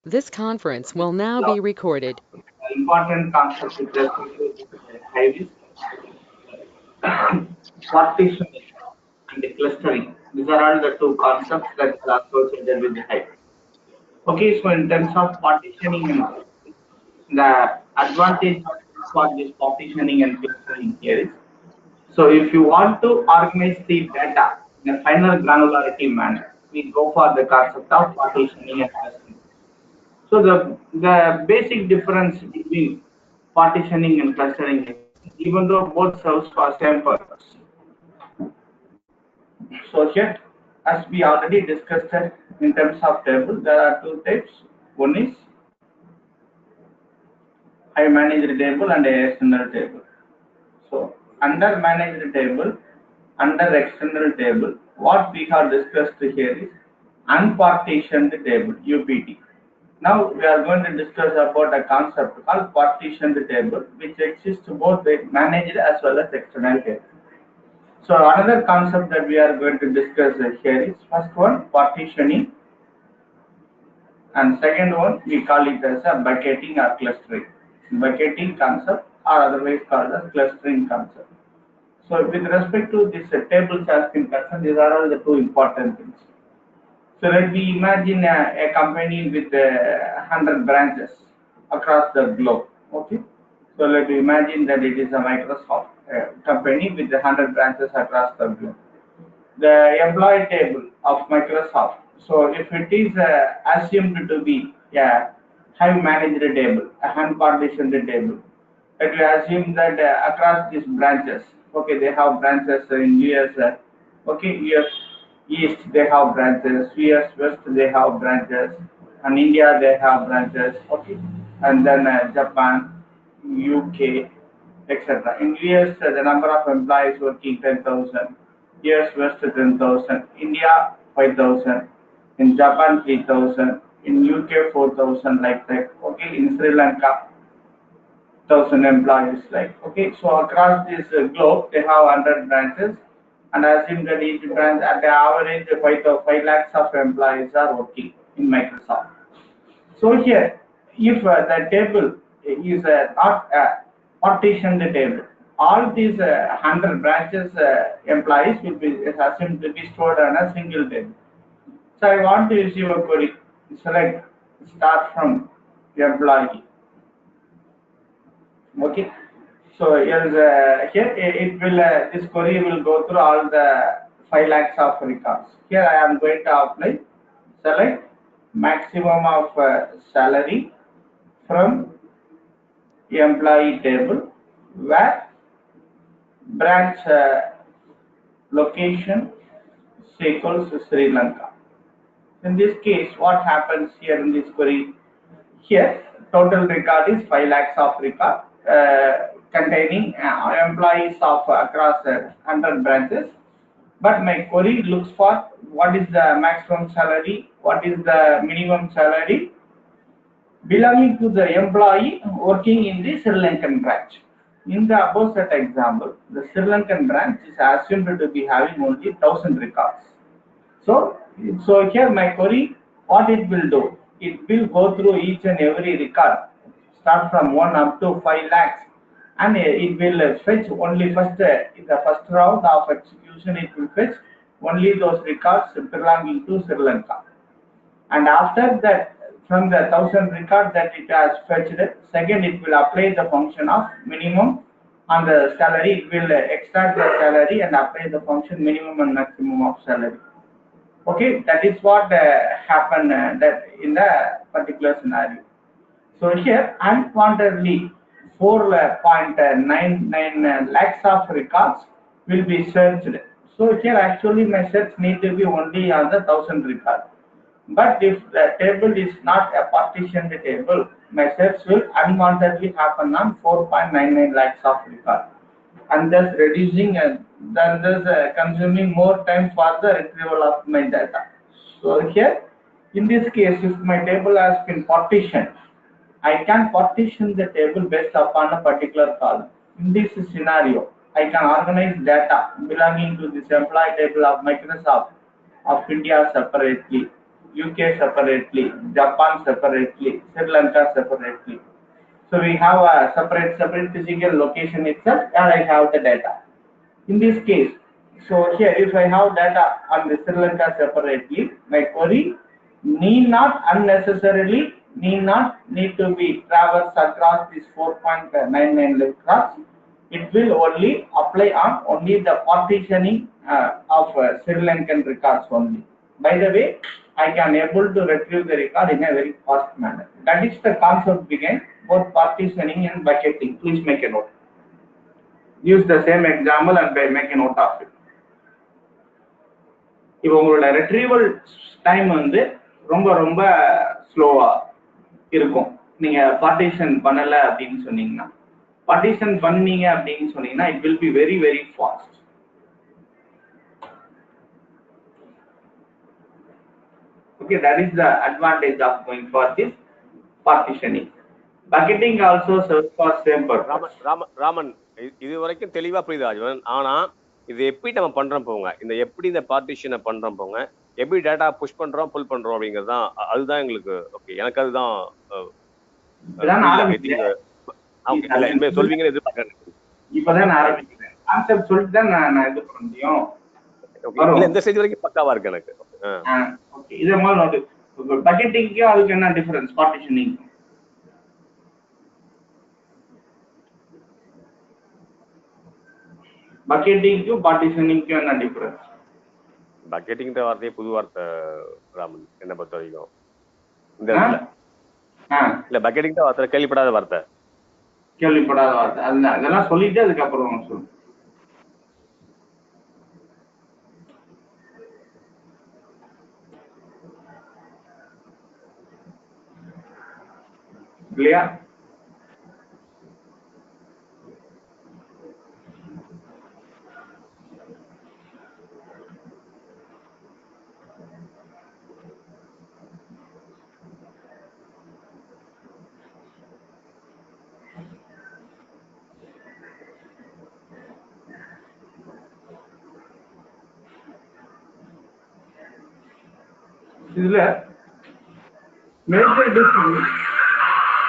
This conference will now be recorded. Important concept with respect to Hive is partitioning and the clustering. These are all the two concepts that are associated with the Hive. Okay, so in terms of partitioning and clustering, the advantage for this partitioning and clustering here is, so if you want to organize the data in a finer granularity manner, we go for the concept of partitioning and clustering. So the basic difference between partitioning and clustering is, even though both serves for same purpose. So here, as we already discussed it in terms of table, there are two types. One is I managed table and a external table. So under managed table, under external table, what we have discussed here is unpartitioned table, UPT. Now we are going to discuss about a concept called partitioned table, which exists both with managed as well as external table. So another concept that we are going to discuss here is, first one, partitioning, and second one we call it as a bucketing or clustering. Bucketing concept, or otherwise called as clustering concept. So with respect to this tables as been concerned, these are all the two important things. So let me imagine a company with 100 branches across the globe. Okay. So let me imagine that it is a Microsoft company with 100 branches across the globe. The employee table of Microsoft. So if it is assumed to be a Hive managed table, a hand partitioned table, let me assume that across these branches, okay, they have branches in US, okay, US East they have branches, US West they have branches, and India they have branches, okay, and then Japan, UK, etc. In US, the number of employees working 10,000, US West 10,000, India 5,000, in Japan 3,000, in UK 4,000, like that. Okay, in Sri Lanka 1,000 employees, like, okay. So across this globe, they have 100 branches, and assume that each branch at the average 5 lakhs of employees are working in Microsoft. So here, if the table is not a partitioned table, all these 100 branches employees will be assumed to be stored on a single table. So I want to issue a query. Select start from employee. Okay. So here it will this query will go through all the 5 lakhs of records. Here I am going to apply select maximum of salary from employee table where branch location is equals to Sri Lanka. In this case, what happens here in this query? Here, total record is 5 lakhs of record containing employees of across 100 branches. But my query looks for what is the maximum salary, what is the minimum salary belonging to the employee working in the Sri Lankan branch. In the above set example, the Sri Lankan branch is assumed to be having only 1,000 records. So here my query, what it will do, it will go through each and every record, start from 1 up to 5 lakhs, and it will fetch only first, in the first round of execution, it will fetch only those records belonging to Sri Lanka. And after that, from the 1,000 record that it has fetched, second it will apply the function of minimum on the salary, it will extract the salary and apply the function minimum and maximum of salary. Okay, that is what happened that in the particular scenario. So here unwantedly 4.99 lakhs of records will be searched. So here actually my search need to be only on the 1,000 record. But if the table is not a partitioned table, my search will unwantedly happen on 4.99 lakhs of record, and thus reducing and then thus consuming more time for the retrieval of my data. So here, in this case, if my table has been partitioned, I can partition the table based upon a particular column. In this scenario, I can organize data belonging to this employee table of Microsoft of India separately, UK separately, Japan separately, Sri Lanka separately. So we have a separate physical location itself, and I have the data. In this case, so here if I have data on the Sri Lanka separately, my query need not unnecessarily need to be traversed across this 4.99 lakh crops. It will only apply on only the partitioning of Sri Lankan records only. By the way, I can able to retrieve the record in a very fast manner. That is the concept behind both partitioning and bucketing. Please make a note. Use the same example and make a note of it. இப்போ உங்களோட retrieval time வந்து ரொம்ப ரொம்ப ஸ்லோவா இருக்கும். நீங்க partition பண்ணல அப்படின்னு சொன்னீங்கன்னா, பார்ட்டிஷன் பண்ணீங்க அப்படின்னு சொன்னீங்கன்னா it will be very very fast. Okay, that is the advantage of going for this partitioning. Bucketing also serves for same purpose. Raman இது வரைக்கும் தெளிவா புரியுது ராஜவன். ஆனா இது எப்படி நம்ம பண்றோம் போங்க, இந்த எப்படி இந்த பார்ட்டிஷனை பண்றோம் போங்க, எப்படி டேட்டா புஷ் பண்றோம் புல் பண்றோம் அப்படிங்கிறது தான், அதுதான் எங்களுக்கு ஓகே. எனக்கு அதுதான் சொல்வீங்கன்னு எதிர்பார்க்கறேன். இப்பதான் ஆரம்பிக்கிறேன். கான்செப்ட் சொல்லிட்டு தான் நான் இது பண்ண முடியும். இந்த ஸ்டேஜ் வரைக்கும் பக்காவா இருக்கு எனக்கு. ஓகே, இத மாதிரி நோட். பக்கெட்டிங்க்கு அதுக்கு என்ன டிஃபரன்ஸ்? பார்ட்டிஷனிங் பக்கெட்டிங்க்கும் பார்ட்டிஷனிங்க்கும் என்ன டிஃபரன்ஸ்? பக்கெட்டிங்கிற வார்த்தையே புது வார்த்தை ராமன் என்ன பொறுத்த வரைக்கும். இந்த இல்ல பக்கெட்டிங் தான் வார்த்தை கேள்விப்படாத வார்த்தை. அதெல்லாம் சொல்லிட்டு அதுக்கப்புறம் சொல்லு. இல்லையா? இதுல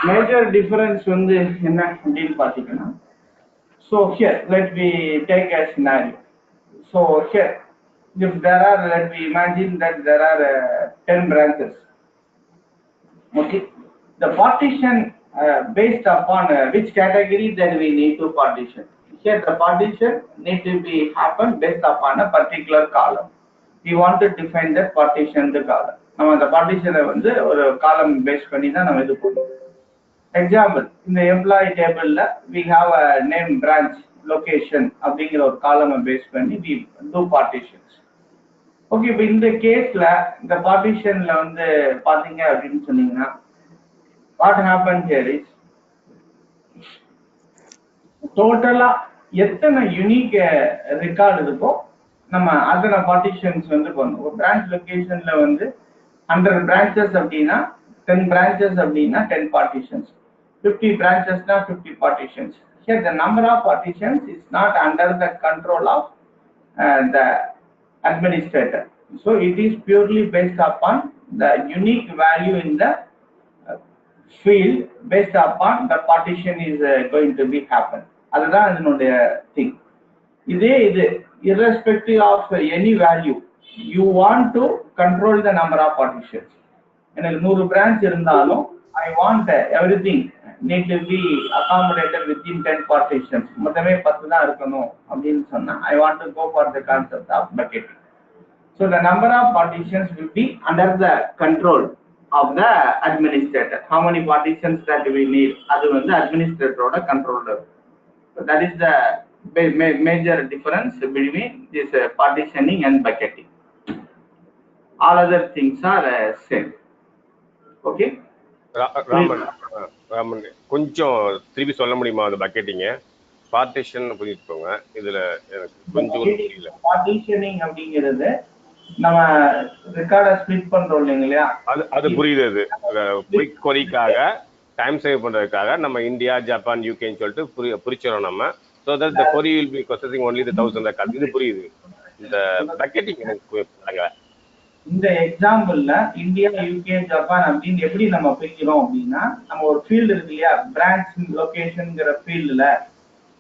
மேஜர் டிஃபரன்ஸ் வந்து என்ன அப்படின்னு பாத்தீங்கன்னா, so here let me take a scenario. So here if there are, let me imagine that there are 10 branches. Okay, the partition based upon which category that we need to partition. Here the partition need to be happen based upon a particular column. We want to define the partition the column. நம்ம அந்த பார்ட்டிஷனை வந்து ஒரு காலம் base பண்ணி தான் நம்ம இது பண்ணுவோம். எக்ஸாம்பிள், இந்த எம்ப்ளாயி டேபிள்ல we have a name, branch, location அப்படிங்கிற ஒரு காலமை பேஸ் பண்ணி we do partitions. ஓகே, இப்போ இந்த கேஸ்ல இந்த பார்ட்டிஷன்ல வந்து பாத்தீங்க அப்படின்னு சொன்னீங்கன்னா, வாட் ஹேப்பன் ஹியர் இஸ் டோட்டலா எத்தனை யூனிக் ரெக்கார்டு இருக்கோ நம்ம அத்தனை பார்ட்டிஷன்ஸ் வந்து பண்ணுவோம். ஒரு பிரான்ச் லொகேஷன்ல வந்து 100 branches அப்படின்னா 10 branches அப்படின்னா 10 partitions, 50 branchesனா 50 partitions. Here the number of partitions is not under the control of the administrator. So it is purely based upon the unique value in the field based upon the partition is going to be happen. அதுதான் இதனுடைய thing. இது irrespective of any value, you want to control the number of partitions. எனக்கு 100 branch இருந்தாலும் I want everything need to be accommodated within 10 partitions. மொத்தமே 10 தான் இருக்கணும் அப்படின்னு சொன்னா I want to go for the concept of bucketing. So the number of partitions will be under the control of the administrator. How many partitions that we need, அது வந்து administrator ஓட control. So that is the major difference between this partitioning and bucketing. All other things are same. Okay, Raman கொஞ்சம் திருப்பி சொல்ல முடியுமா அந்த பக்கெட்டிங்க? Partition புரிஞ்சுக்கோங்க, இதுல எனக்கு கொஞ்சம் புரியல. பார்ட்டிஷனிங் அப்படிங்கிறது நம்ம ரெக்கார்டை ஸ்ப்ளிட் பண்றோம் இல்லைங்களா, அது புரியுது. குயிக் கொரிக்காக டைம் சேவ் பண்றதுக்காக நம்ம இந்தியா, ஜப்பான், யூகேன்னு சொல்லிட்டு புரிச்சிரோம் நம்ம. So that the query will be processing only the 1000 records. இது புரியுது. இந்த பக்கெட்டிங் எனக்கு புரியல. இந்த எக்ஸாம்பிள்ல இந்தியா, யூகே, ஜப்பான் அப்படின்னு எப்படி நம்ம பிரிக்கிறோம் அப்படின்னா, நம்ம ஒரு ஃபீல்டு இருக்கு இல்லையா, பிரான்ச் லொகேஷன்ங்கிற ஃபீல்டுல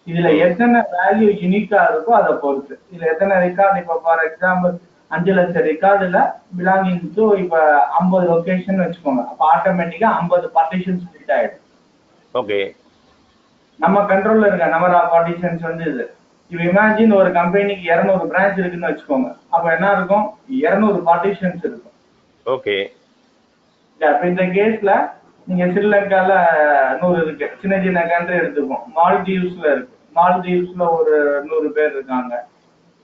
இதுல எத்தனை வேல்யூ யூனிக்கா இருக்கோ அதை பொறுத்து, இதுல எத்தனை ரெக்கார்டு, இப்போ ஃபார் எக்ஸாம்பிள் 5 லட்சம் ரெக்கார்டுல பிலாங்கிங் டு இப்ப 50 லொகேஷன் வச்சுக்கோங்க, அப்ப ஆட்டோமேட்டிக்கா 50 பார்ட்டிஷன் ஸ்பிளிட் ஆயிடும். ஓகே, நம்ம கண்ட்ரோல்ல இருக்க நம்பர் ஆஃப் பார்ட்டிஷன்ஸ் வந்து இது. இப்போ இமேஜின் ஒரு கம்பெனிக்கு 200 பிரான்ச் இருக்குன்னு வச்சுக்கோங்க, அப்ப என்ன இருக்கும், 200 பார்ட்டிஷன்ஸ் இருக்கும். ஓகே. இப்ப இந்த கேஸ்ல நீங்க ஸ்ரீலங்கால 100 இருக்கு, சின்ன சின்ன கண்ட்ரி எடுத்துப்போம். மால்தீவ்ஸ்ல இருக்கு, மால்தீவ்ஸ்ல ஒரு 100 பேர் இருக்காங்க.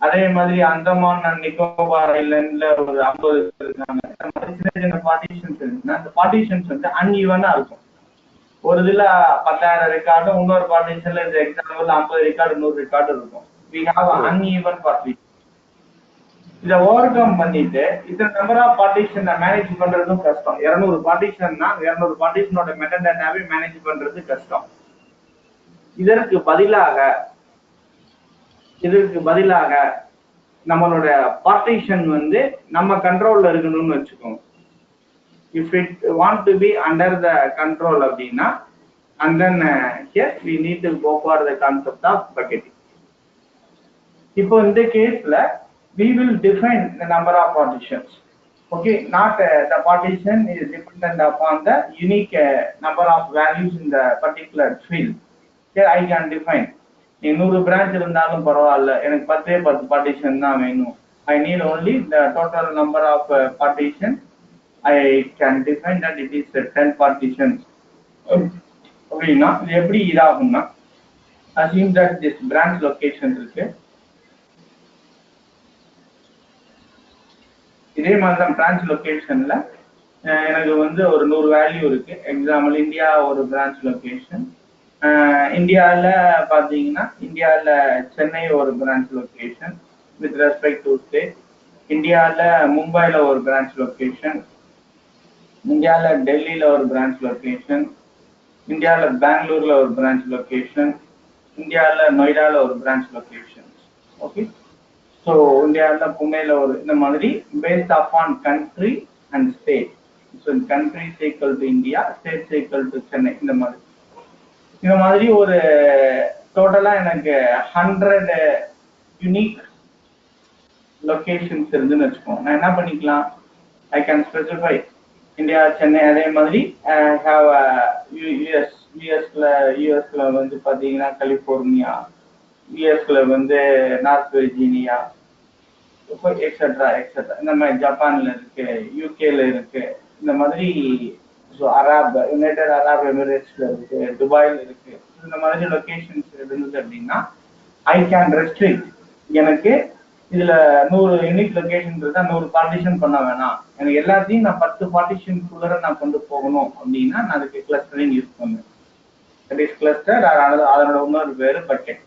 அதே மாதிரி அந்தமான் அண்ட் நிக்கோபார் ஐலண்ட்ல ஒரு 50 பேர் இருக்காங்க. அந்த மாதிரி சின்ன சின்ன பார்ட்டிஷன்ஸ் இருக்குன்னா அந்த பார்ட்டிஷன்ஸ் வந்து அன்ஈவனா இருக்கும். ஒரு இதுல 10,000 ரெக்கார்டு, இன்னொரு பார்ட்டிஷன்ல இந்த எக்ஸாம்பிள் 50 ரெக்கார்டு 100 ரெக்கார்டு இருக்கும். we have uneven partition. இதை ஓவர் கம் பண்ணிட்டு இத்தனை நம்பர் ஆஃப் பார்ட்டிஷன் மேனேஜ் பண்றதும் கஷ்டம். 200 பார்ட்டிஷன்னா 200 பார்ட்டிஷனோட மெட்டா டேட்டாவே மேனேஜ் பண்றது கஷ்டம். இதற்கு பதிலாக நம்மளோட பார்ட்டிஷன் வந்து நம்ம கண்ட்ரோல்ல இருக்கணும்னு வச்சுக்கோங்க. if it want to be under the control அப்படின்னா, and then here we need to go for the concept of bucketing. இப்போ இந்த கேஸ்ல we will define the number of partitions. Okay, not the partition is dependent upon the unique number of values in the particular field. Here I can define 100 branch இருந்தாலும் பரவாயில்ல, எனக்கு 10 partition தான் வேணும். I need only the total number of partition. I can define that it is 10 partitions. அப்படின்னா இது எப்படி இதாகும்னா, assume that this branch location இருக்கு. இதே மாதிரி தான் பிரான்ச் லொகேஷன்ல எனக்கு வந்து ஒரு 100 வேல்யூ இருக்கு. எக்ஸாம்பிள் இந்தியா ஒரு பிரான்ச் லொகேஷன். இந்தியாவில் பார்த்தீங்கன்னா இந்தியாவில் சென்னை ஒரு branch location with respect to state. இந்தியாவில் மும்பையில் ஒரு பிரான்ச் லொகேஷன். இந்தியாவில் டெல்லியில் ஒரு பிரான்ச் லொகேஷன். இந்தியாவில் பெங்களூரில் ஒரு பிரான்ச் லொகேஷன். இந்தியாவில் நொய்டாவில் ஒரு பிரான்ச் லொகேஷன். ஓகே, ஸோ இந்தியாவில் புனேல ஒரு, இந்த மாதிரி paste upon country and state. So country equal to India, state equal to Chennai. இந்த மாதிரி ஒரு டோட்டலாக எனக்கு 100 யூனிக் லொகேஷன்ஸ் இருந்துன்னு வச்சுக்கோங்க. நான் என்ன பண்ணிக்கலாம், I can specify India, Chennai. அதே மாதிரி ஹாவ் யூஎஸ்ல வந்து பார்த்தீங்கன்னா கலிஃபோர்னியா, யூஎஸ்ல வந்து நார்த் வெர்ஜீனியா, எக்ஸெட்ரா எக்ஸெட்ரா. இந்த மாதிரி ஜப்பான்ல இருக்கு, யூகேல இருக்கு. இந்த மாதிரி யுனைடெட் அரப் எமிரேட்ஸ்ல இருக்கு, துபாயில இருக்கு. இந்த மாதிரி லொகேஷன்ஸ் இருந்தது அப்படின்னா ஐ கேன் ரெஸ்ட்ரிக்ட். எனக்கு இதுல 100 யூனிக் லொகேஷன் இருந்தா 100 பார்ட்டிஷன் பண்ண வேணாம், எனக்கு எல்லாத்தையும் நான் 10 பார்ட்டிஷனுக்குள்ள நான் கொண்டு போகணும் அப்படின்னா நான் அதுக்கு கிளஸ்டரிங் யூஸ் பண்ணுவேன். தட் இஸ் கிளஸ்டர், அதனோட இன்னொரு பேரு பக்கெட்.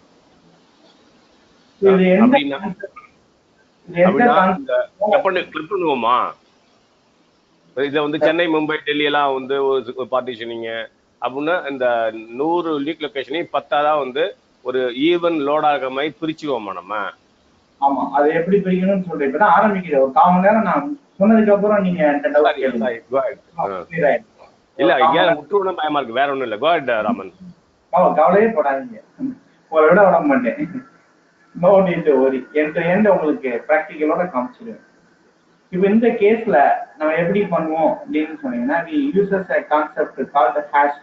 இது இதை வந்து சென்னை, மும்பை, டெல்லி எல்லாம் வந்து ஒரு பார்ட்டிஷனிங்க அப்படின்னா இந்த 100 யூனிக் லொகேஷனையும் 10 வந்து ஒரு ஈவன் லோட் ஆகிற மாதிரி பிரிச்சுவோமா நம்ம? ஆமா, அது எப்படி பிரிக்கணும்னு சொல்றேன். இப்பதான் ஆரம்பிக்கிறேன். ஒரு 1/4 மணி நேரம் நான் சொன்னதுக்கு அப்புறம் நீங்க இல்ல ஏன் முற்றுவன பயமா இருக்கு, வேற ஒண்ணும் இல்ல. Go ahead Raman. கவலையே போடாதீங்க, உங்களை விட விட மாட்டேன். No need to worry. And உங்களுக்கு ப்ராக்டிக்கலோட காமிச்சிடுவேன். இப்போ இந்த கேஸ்ல நம்ம எப்படி பண்ணுவோம் அப்படின்னு சொன்னீங்கன்னா, we uses a concept called the hash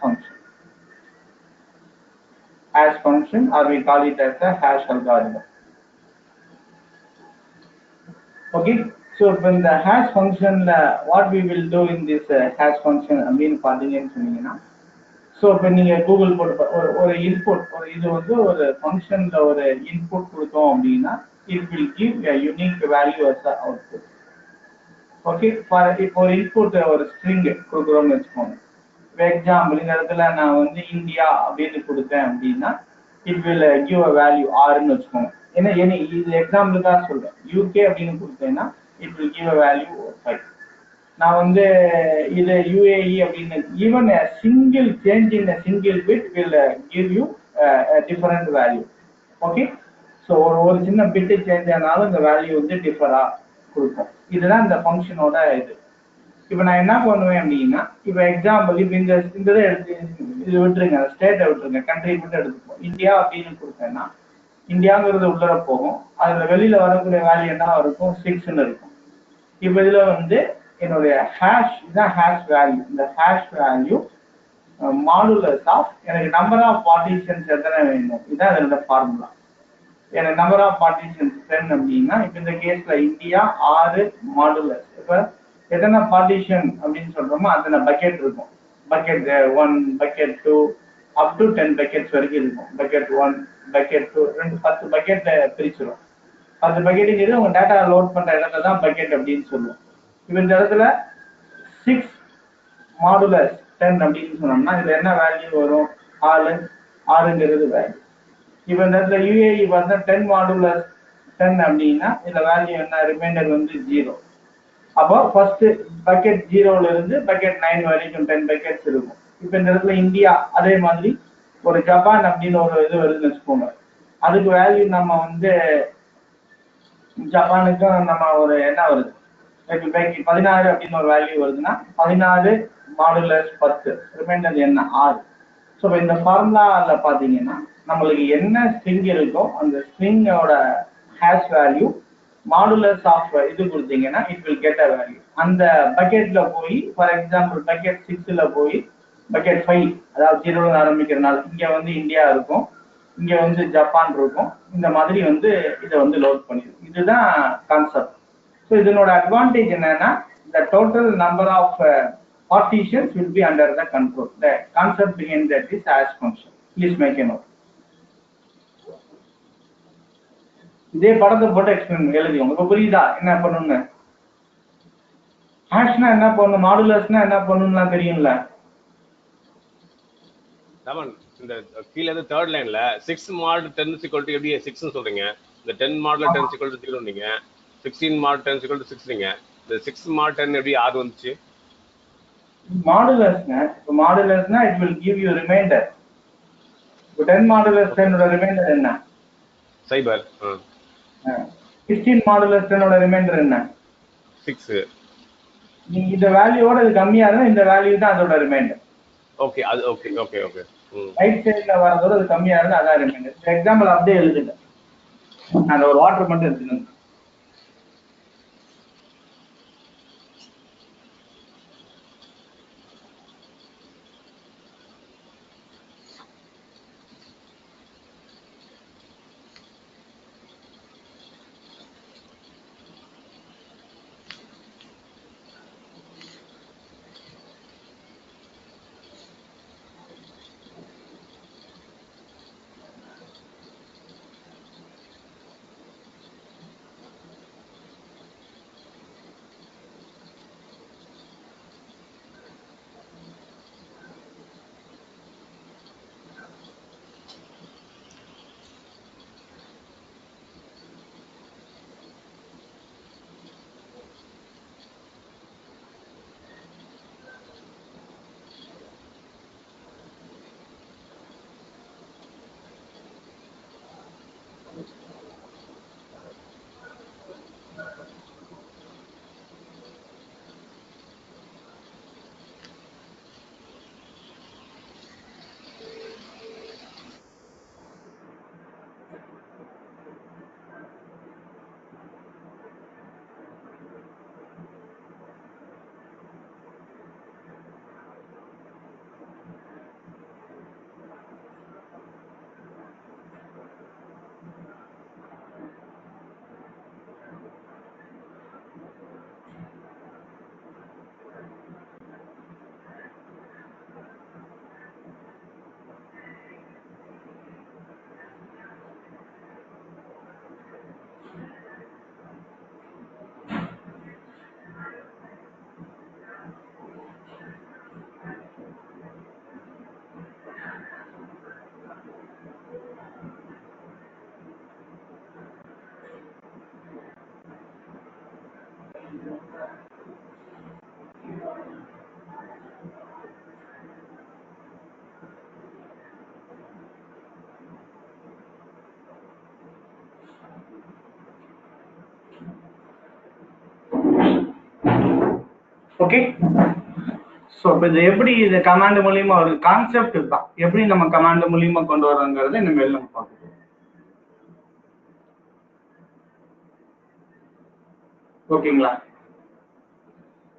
function or we call it as a hash algorithm. Okay, so in the hash function what we will do in this hash function அப்படின்னு பார்த்தீங்கன்னு சொன்னீங்கன்னா, ஸோ இப்போ நீங்கள் Google போட்டு ஒரு input, ஒரு இது வந்து ஒரு ஃபங்க்ஷனில் ஒரு இன்புட் கொடுத்தோம் அப்படின்னா it will give a unique value as a output. Okay, இப்போ ஒரு இன்புட் ஒரு ஸ்ட்ரிங் கொடுக்குறோம்னு வச்சுக்கோங்க. இப்போ எக்ஸாம்பிள் இந்த இடத்துல நான் வந்து இந்தியா அப்படின்னு கொடுத்தேன் அப்படின்னா it will give a value ஆர்ன்னு வச்சுக்கோங்க. ஏன்னா இது எக்ஸாம்பிளுக்காக சொல்றேன். யூகே அப்படின்னு கொடுத்தேன்னா it will give a value 5. நான் வந்து இது யூஏஇ அப்படின்னு, even single change in single bit will give you different value. Okay, so ஒரு சின்ன பிட்டு சேஞ்ச் ஆனாலும் இந்த வேல்யூ வந்து டிஃபரா கொடுக்கும். இதுதான் இந்த ஃபங்க்ஷனோட இது. இப்போ நான் என்ன பண்ணுவேன் அப்படின்னா, இப்போ எக்ஸாம்பிள் இப்போ இந்த இதை எடுத்து இது விட்டுருங்க, ஸ்டேட்டை விட்டுருங்க, கண்ட்ரி மட்டும் எடுத்துப்போம். இந்தியா அப்படின்னு கொடுத்தேன்னா இந்தியாங்கிறது உள்ளர போகும். அதில் வெளியில் வரக்கூடிய வேல்யூ என்ன இருக்கும், 6ன்னு இருக்கும். இப்போ இதில் வந்து என்னுடைய ஹேஷ் இதுதான் ஹேஷ் வேல்யூ. இந்த ஹேஷ் வேல்யூ மாடுலஸ் ஆஃப் எனக்கு நம்பர் ஆஃப் பார்ட்டிஷன்ஸ் எத்தனை வேணும், இதுதான் அதோட ஃபார்முலா. எனக்கு நம்பர் ஆஃப் பார்ட்டிஷன்ஸ் 10 அப்படின்னா இப்போ இந்த கேஸில் இந்தியா 6 மாடுலஸ். இப்போ எத்தனை பார்ட்டிஷன் அப்படின்னு சொல்கிறோமோ அத்தனை பக்கெட் இருக்கும். Bucket 1, bucket 2 up to 10 buckets வரைக்கும் இருக்கும். பக்கெட் 1, பக்கெட் 2, 10 பக்கெட் பிரிச்சிடும். 10 பக்கெட்டுங்கிறது உங்கள் டேட்டா லோட் பண்ணுற இடத்துல தான் பக்கெட் அப்படின்னு சொல்லுவோம். இப்போ இந்த இடத்துல 6 மாடுலஸ் 10 அப்படின்னு சொன்னோம்னா இதில் என்ன வேல்யூ வரும், 6ங்கிறது வேல்யூ. இப்போ இந்த இடத்துல யூஏஇ பார்த்தா 10 மாடுலஸ் 10 அப்படின்னா இதில் வேல்யூ என்ன, ரிமைண்டர் வந்து 0. அப்போ ஃபர்ஸ்ட் பக்கெட் 0ல இருந்து பக்கெட் 9 வரைக்கும் 10 பக்கெட்ஸ் இருக்கும். இப்போ இந்த இடத்துல இந்தியா அதே மாதிரி ஒரு ஜப்பான் அப்படின்னு ஒரு இது வருதுன்னு வச்சுக்கோங்க. அதுக்கு வேல்யூ நம்ம வந்து ஜப்பானுக்கும் நம்ம ஒரு என்ன வருது 16 அப்படின்னு ஒரு வேல்யூ வருதுன்னா 16 மாடுலஸ் 10 ரிமைண்டர் என்ன 6. ஸோ இந்த ஃபார்முலாவில் பார்த்தீங்கன்னா நம்மளுக்கு என்ன ஸ்ட்ரிங் இருக்கோ அந்த ஸ்ட்ரிங்கோட ஹேஷ் வேல்யூ மாடுலஸ் ஆஃப் இது கொடுத்தீங்கன்னா it will get a value. அந்த பக்கெட்ல போய் ஃபார் எக்ஸாம்பிள் பக்கெட் 6ல போய் பக்கெட் 5 அதாவது 0ல ஆரம்பிக்கிறனால இங்கே வந்து இந்தியா இருக்கும், இங்கே வந்து ஜப்பான் இருக்கும். இந்த மாதிரி வந்து இதை வந்து லோட் பண்ணிடும். இதுதான் கான்செப்ட். ஸோ இதனோட அட்வான்டேஜ் என்னன்னா the total number of partitions will be under the control. The concept behind that is hash function. Please make a note. இதே படத்தை போட்டு எக்ஸ்பிளைன் எழுதிவோங்க. இப்போ புரியுதா என்ன பண்ணணும்னு? ஹேஷ்னா என்ன பண்ணும், மாடுலஸ்னா என்ன பண்ணணும்லாம் தெரியும்ல. இந்த கீழே தேர்ட் லைன்ல 6 mod 10 எப்படி 6 சொல்றீங்க, இந்த 10 மாடுல 10 0 நீங்க 16 mod 10 6 நீங்க இந்த 6 mod 10 எப்படி 6 வந்துச்சு? மாடுலஸ்னா it will give you remainder. 10 modulus 10 ஓட ரிமைண்டர் என்ன, சைபர். 16 மாடுலஸ் 10 ஓட ரிமைண்டர் என்ன, 6. நீங்க இந்த வேல்யூவோட இது கம்மியா இருந்தா இந்த வேல்யூ தான் அதோட ரிமைண்டர். ஓகே அது ஓகே ஓகே ஓகே. ரைட் சைடுல வரதோட அது கம்மியா இருந்தா அதான் ரிமைண்டர். எக்ஸாம்பிள் அப்படியே எழுதுங்க. அந்த ஒரு வாட்டர் மட்டும் எடுத்துக்கணும். ஓகே. ஸோ இப்போ இது எப்படி இது கமாண்ட் மூலியமா ஒரு கான்செப்ட் தான், எப்படி நம்ம கமாண்ட் மூலியமா கொண்டு வரோங்கிறத இனிமேல் நம்ம பார்க்கணும். ஓகேங்களா?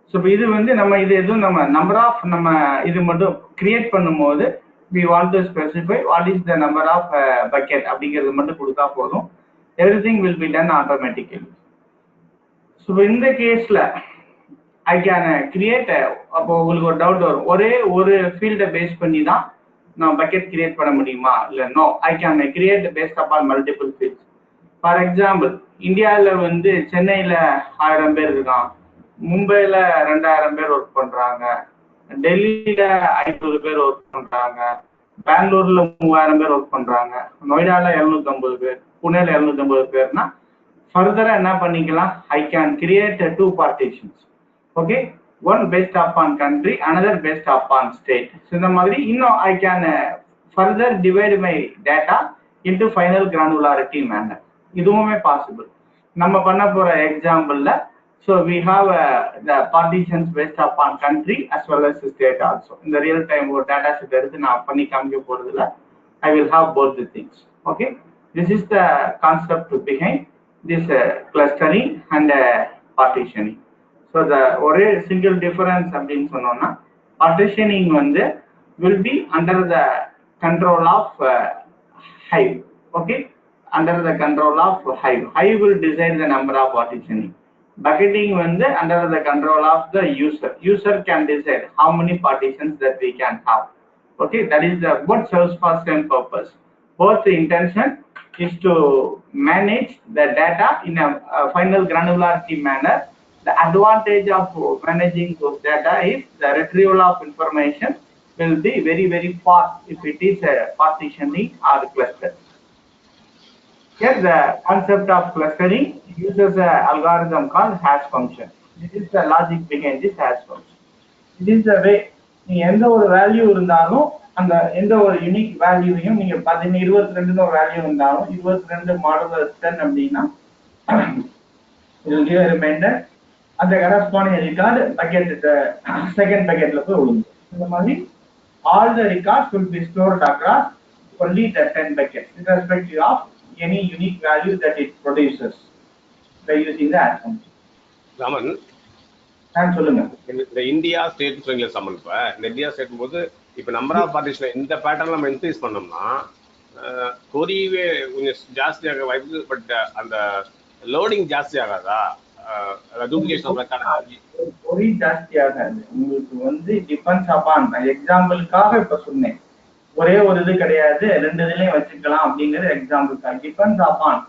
ஸோ இப்போ இது வந்து நம்ம இது எதுவும் நம்ம நம்பர் ஆஃப் நம்ம இது மட்டும் கிரியேட் பண்ணும்போது we want to specify what is the number of bucket அப்படிங்கிறது மட்டும் கொடுத்தா போதும். everything will be done automatically. So இந்த கேஸ்ல ஐ கேன் கிரியேட், அப்போ உங்களுக்கு ஒரு டவுட் வரும், ஒரே ஒரு ஃபீல்டை பேஸ் பண்ணி தான் நான் பக்கெட் கிரியேட் பண்ண முடியுமா? இல்லை, no, I can create based upon multiple fields. For example, இந்தியாவில் வந்து சென்னையில் 1000 பேர் இருக்கான், மும்பையில் 2000 பேர் ஒர்க் பண்ணுறாங்க, டெல்லியில் 500 பேர் ஒர்க் பண்ணுறாங்க, பெங்களூர்ல 3000 பேர் ஒர்க் பண்ணுறாங்க, நொய்டாவில் 750 பேர், புனேல 750 பேர்னா ஃபர்தரா என்ன பண்ணிக்கலாம், I can create 2 partitions. Okay, one based upon country, another based upon state. இந்த மாதிரி இன்னும் I can further divide my data into final granularity manner. இதுவுமே பாசிபிள் நம்ம பண்ண போற எக்ஸாம்பிள்ல. So we have the partitions based upon country as well as state also. இந்த real time ஒரு டேட்டா செட் எடுத்து நான் பண்ணி காமிக்க போறதுல I will have both the things. Okay, this is the concept behind this clustering and partitioning. So the ஒரே single difference அப்படின்னு சொன்னோம்னா, partitioning வந்து will be under the control of Hive. Okay, under the control of Hive. Hive will decide the number of partitioning. Bucketing வந்து under the control of the user. User can decide how many partitions that we can have. Okay, that is the both serves for same purpose. Both the intention is to manage the data in a final granularity manner. The advantage of managing those data is the retrieval of information will be very, very fast if it is a partitioning or cluster. Here the concept of clustering uses an algorithm called hash function. This is the logic behind this hash function. It is the way நீ எந்த ஒரு value இருந்தாலும் அந்த எந்த ஒரு unique வேல்யூவையும் நீங்க 22 ஒரு value இருந்தாலும் 22 மாடுலர் 10 அப்படின்னா ரிமைண்டர் அந்த கரஸ்பாண்டிங் ரெக்கார்டு பக்கெட் செகண்ட் பக்கெட்ல போய் விழுந்து. இந்த மாதிரி all the records will be stored across only the 10 buckets irrespective of any unique value that it produces by using the hash function. Raman, சொல்லுங்க. இந்த இந்தியா ஸ்டேட் சொல்லுங்க சமன். இப்ப இந்த இந்தியா ஸ்டேட் போது இப்ப நம்பர் ஆஃப் பார்ட்டிஷன் இந்த பேட்டர்ன் நம்ம increase பண்ணோம்னா கொரியே கொஞ்சம் ஜாஸ்தியாக வாய்ப்பு, பட் அந்த லோடிங் ஜாஸ்தி ஆகாதா? டூப்ளிகேஷன் கொரி ஜாஸ்தி ஆகாது. உங்களுக்கு வந்து டிபெண்ட்ஸ் அப்பான், எக்ஸாம்பிளுக்காக இப்ப சொன்னேன், ஒரே ஒரு இது கிடையாது, 2 இதுலயும் வச்சுக்கலாம் அப்படிங்கிறது எக்ஸாம்பிளுக்காக. டிபெண்ட்ஸ் அப்பான்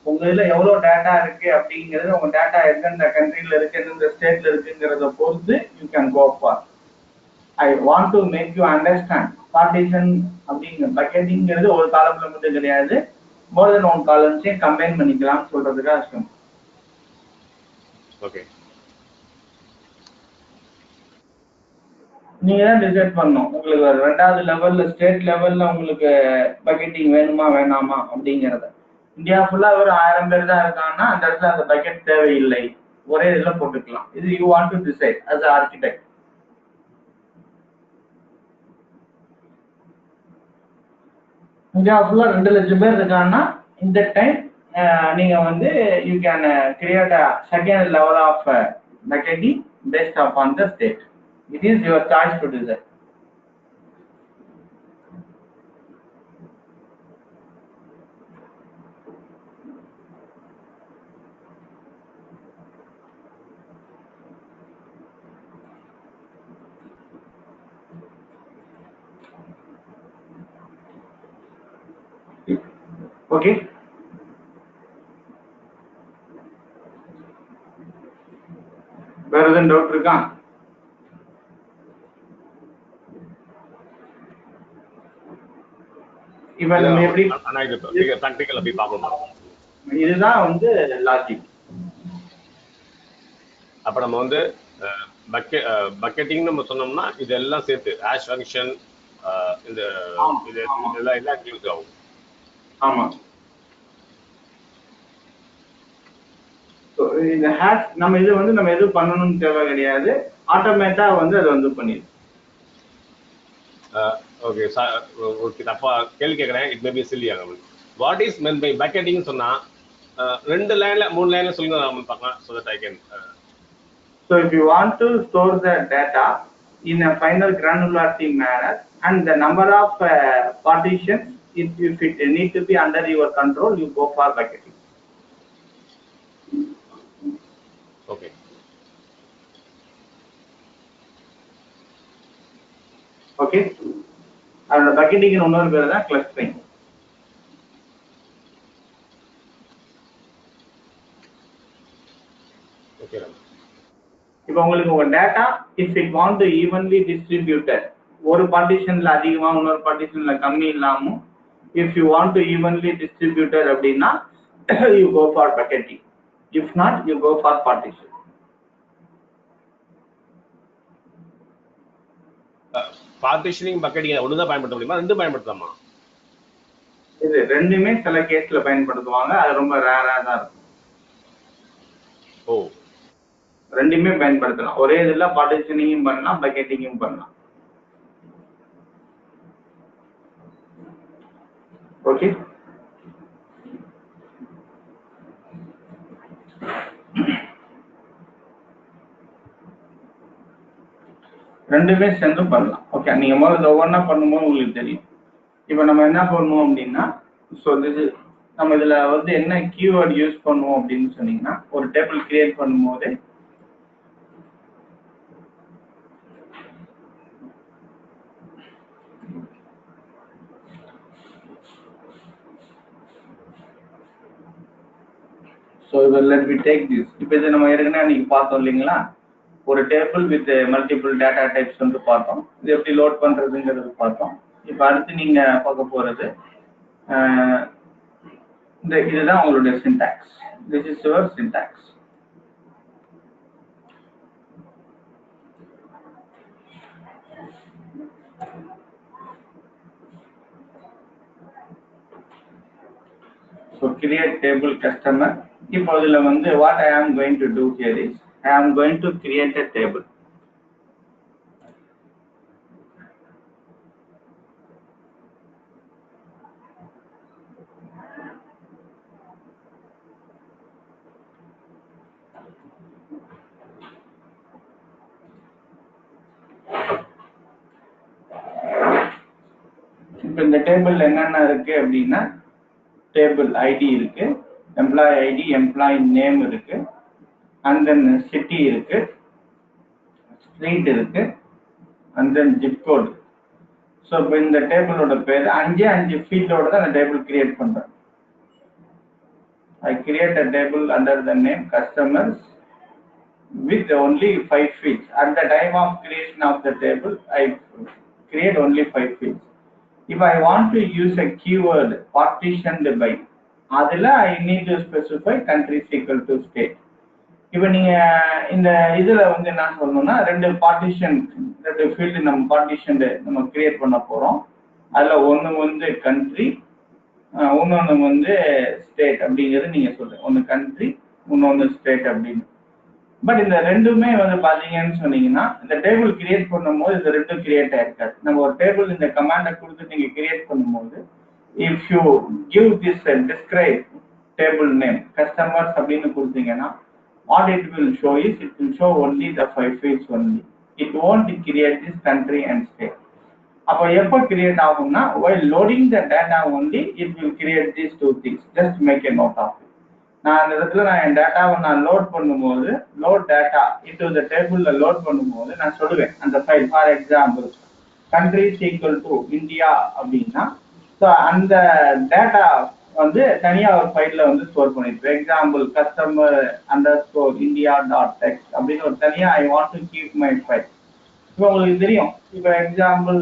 உங்க இதுல எவ்வளவு டேட்டா இருக்கு அப்படிங்கிறது, உங்க டேட்டா எந்தெந்த கண்ட்ரில இருக்கு எந்தெந்த ஸ்டேட்ல இருக்குங்கிறத பொறுத்து you can go for. I want to make you understand partition அப்படிங்கிற பக்கெட்டிங்கிறது ஒரு காலம்ல மட்டும் கிடையாது, மோர் தென் ஒன் காலம்ஸையும் கம்பைன் பண்ணிக்கலாம்னு சொல்றதுக்காக அர்த்தம். ஓகே, நீங்க தான் டிசைட் பண்ணணும் உங்களுக்கு 2வது லெவல்ல ஸ்டேட் லெவல்ல உங்களுக்கு பக்கெட்டிங் வேணுமா வேணாமா அப்படிங்கிறத. இந்தியா ஃபுல்லா ஒரு 1000 பேர் தான் இருக்காங்கன்னா அந்த இடத்துல அந்த பக்கெட் தேவையில்லை, ஒரே இதுல போட்டுக்கலாம். இது you want to decide as architect. India ஃபுல்லா 2 லட்சம் பேர் இருக்காங்கன்னா இந்த டைம் நீங்க வந்து you can create a second level of bucketing based upon the state. It is your choice to decide. Okay. வேற எதுவும் டவுட் இருக்கா? இதுதான் வந்து லாஜிக். அப்ப நம்ம வந்து பக்கெட்டிங் நம்ம சொன்னோம்னா இதெல்லாம் சேர்த்து ஹேஷ் ஃபங்க்ஷன் இந்த இதெல்லாம் எல்லாம் யூஸ் ஆகும். ஆமா, இந்த ஹேஷ் நம்ம இது வந்து நம்ம எதுவும் பண்ணணும்னு தேவை கிடையாது. ஆட்டோமேட்டா வந்து அது வந்து பண்ணிடும். ஓகே ஓகே, தப்பா கேள்வி கேட்குறேன். இட் மே பி சில்லி ஆகும். What is meant by bucketing சொன்னா 2 லைன்ல 3 லைன்ல சொல்லுங்க நம்ம பார்க்கலாம். So that I can. So if you want to store the data in a final granularity manner and the number of partitions, if it need to be under your control, you go for bucketing. Okay. Okay. And the bucketing in இன்னொரு பேர் தான் clustering. Okay. இப்போ உங்களுக்கு உங்க data if it want to evenly distributed, ஒரு பார்ட்டிஷன்ல அதிகமா இன்னொரு பார்ட்டிஷன்ல கம்மி இல்லாம if you want to evenly distributed அப்படின்னா you go for bucketing. If not you go for partition. Partitioning bucketing ஒன்று தான் பயன்படுத்த முடியுமா, ரெண்டு பயன்படுத்தலாமா? இது ரெண்டுமே சில கேஸ்ல பயன்படுத்துவாங்க, அது ரொம்ப ரேரா தான் இருக்கும். ஓ, ரெண்டுமே பயன்படுத்தலாம். ஒரே இதுல பார்ட்டிஷனிங்கும் பண்ணலாம், பக்கெட்டிங்கும் பண்ணலாம். ஓகே. ரெண்டுமே சேர்ந்து பண்ணலாம். ஓகே, நீங்க முதல்ல ஒவ்வொன்றா பண்ணும்போது உங்களுக்கு தெரியும். இப்போ நம்ம என்ன பண்ணுவோம் அப்படின்னா, ஸோ இது நம்ம இதுல வந்து என்ன கீவேர்ட் யூஸ் பண்ணுவோம் அப்படின்னு சொன்னீங்கன்னா, ஒரு டேபிள் கிரியேட் பண்ணும்போது so let me take this. இப்போ இது நம்ம ஏற்கனவே அன்னைக்கு பார்த்தோம் இல்லைங்களா, ஒரு table with multiple data types வந்து பார்த்தோம். இது எப்படி லோட் பண்றதுங்கிறது பார்த்தோம். இப்போ அடுத்து நீங்க பார்க்க போறது இதுதான் உங்களுடைய syntax. This is your syntax. So create table customer. இப்போ இதுல வந்து what I am going to do here is I am going to create a table. இப்போ இந்த டேபிள்ல என்னென்ன இருக்கு அப்படின்னா, டேபிள் ஐடி இருக்கு, எம்ப்ளாயி ஐடி, எம்ப்ளாயி நேம் இருக்கு, அண்ட் தென் சிட்டி இருக்கு, ஸ்ட்ரீட் இருக்கு, and then zip code. So இப்போ இந்த டேபிளோட பேர் 5 ஃபீல்டோட தான் அந்த டேபிள் கிரியேட் பண்றேன். I create a table under the name customers with only 5 fields. At the time of creation of the table, I create only 5 fields. If I want to use a keyword partitioned by, adila I need to specify country is equal to state. இப்போ நீங்க இந்த இதுல வந்து என்ன சொல்லணும்னா, ரெண்டு partition, ரெண்டு field நம்ம பார்ட்டிஷன் நம்ம கிரியேட் பண்ண போறோம். அதுல ஒண்ணு வந்து கண்ட்ரி, இன்னொன்று வந்து ஸ்டேட் அப்படிங்கிறது நீங்க சொல்லுங்க. ஒன்று கண்ட்ரி, இன்னொன்று ஸ்டேட் அப்படின்னு. பட் இந்த ரெண்டுமே வந்து பாத்தீங்கன்னு சொன்னீங்கன்னா, இந்த டேபிள் கிரியேட் பண்ணும்போது இந்த ரெண்டும் கிரியேட் ஆயிருக்காது. நம்ம ஒரு டேபிள் இந்த கமாண்டை கொடுத்து நீங்க கிரியேட் பண்ணும்போது, if you give this describe table name customers அப்படின்னு கொடுத்தீங்கன்னா, what it will show is it will show only the 5 fields only. It won't create this country and state. அப்போ எப்போ கிரியேட் ஆகும்னா, while loading the data only it will create these two things. Just make a note of it. நான் அந்த இடத்துல நான் என் டேட்டாவை நான் load பண்ணும்போது, லோட் டேட்டா இன்டு த டேபிள்ல லோட் பண்ணும்போது நான் சொல்லுவேன் அந்த file. For example country is equal to India அப்படின்னா, ஸோ அந்த டேட்டா வந்து தனியா ஒரு ஃபைல்ல வந்து ஸ்டோர் பண்ணிருப்பேன். Example customer underscore India dot text அப்படின்னு ஒரு தனியா I want to keep my file. இப்போ உங்களுக்கு தெரியும், இப்போ எக்ஸாம்பிள்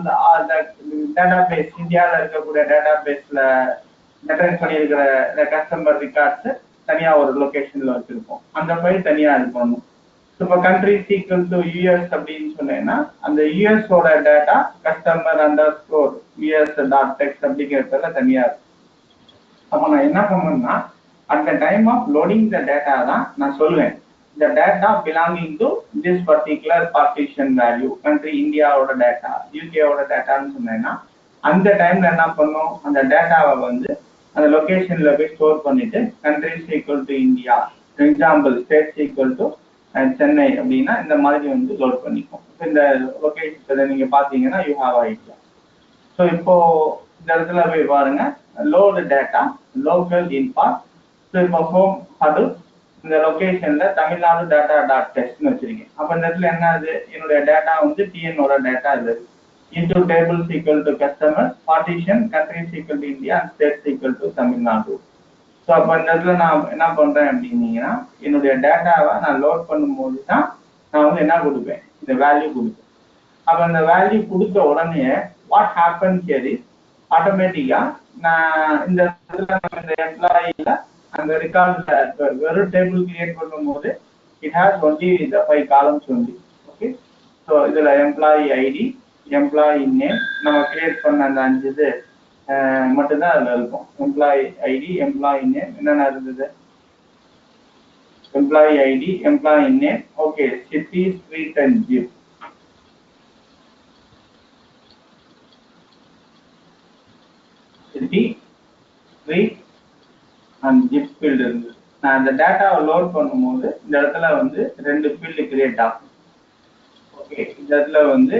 டேட்டா பேஸ், இந்தியாவில் இருக்கக்கூடிய டேட்டா பேஸ்ல மெயின்டைன் பண்ணியிருக்கிற கஸ்டமர் ரெக்கார்ட்ஸ் தனியா ஒரு லொகேஷன்ல வச்சிருப்போம். அந்த ஃபைல் தனியா இருக்கணும். இப்போ கண்ட்ரி ஈக்குவல் டு யூஎஸ் அப்படின்னு சொன்னேன்னா, அந்த யூஎஸோட data customer underscore US dot text அப்படிங்கிறதுல தனியா இருக்கும். அப்போ நான் என்ன பண்ணுவேன்னா, at the time of loading the data தான் நான் சொல்லுவேன், the data belonging to this particular partition value country India ஓட data UK ஓட dataன்னு சொன்னேன்னா அந்த டைம்ல என்ன பண்ணும் அந்த டேட்டாவை வந்து அந்த லொகேஷன்ல போய் ஸ்டோர் பண்ணிட்டு countries equal to India example states equal to Chennai அப்படின்னா இந்த மாதிரி வந்து லோட் பண்ணிக்கும் இந்த லொகேஷன் நீங்க பாத்தீங்கன்னா யூ ஹாவ் ஐடியா ஸோ இப்போ இந்த இடத்துல போய் பாருங்க லோடு டேட்டா லோக்கல் இன்பார்ட் ஸோ இப்போ ஹோம் ஹடு இந்த லொகேஷன்ல தமிழ்நாடு டேட்டா டாட் டெஸ்ட்னு வச்சிருக்கேன் அப்போ இந்த இடத்துல என்ன ஆகுது என்னுடைய டேட்டா வந்து டிஎனோட டேட்டா இது into tables equal to customers partition countries equal to India and states equal to Tamil Nadu so அப்போ இந்த இடத்துல நான் என்ன பண்றேன் அப்படின்னீங்கன்னா என்னுடைய டேட்டாவை நான் லோட் பண்ணும்போது தான் நான் வந்து என்ன கொடுப்பேன் இந்த வேல்யூ கொடுப்பேன் அப்போ அந்த வேல்யூ கொடுத்த உடனே வாட் ஹேப்பன் ஹியர் இஸ் ஆட்டோமேட்டிக்கா நான் இந்த எம்ப்ளாயில அந்த ரெக்கார்டு வெறும் டேபிள் கிரியேட் பண்ணும்போது இட் ஹேஸ் ஒன்லி இந்த 5 காலம்ஸ் ஒன்லி ஓகே ஸோ இதுல எம்ப்ளாயி ஐடி எம்ப்ளாயி நேம் நம்ம கிரியேட் பண்ண அந்த 5 இது மட்டும்தான் அதுல இருக்கும் எம்ப்ளாயி ஐடி எம்ப்ளாயி நேம் என்னென்ன இருந்தது employee ID employee name okay city street and zip city street and zip field இருந்தது நான் அந்த டேட்டாவை லோட் பண்ணும்போது இந்த இடத்துல வந்து 2 ஃபீல்டு கிரியேட் ஆகும் ஓகே இந்த இடத்துல வந்து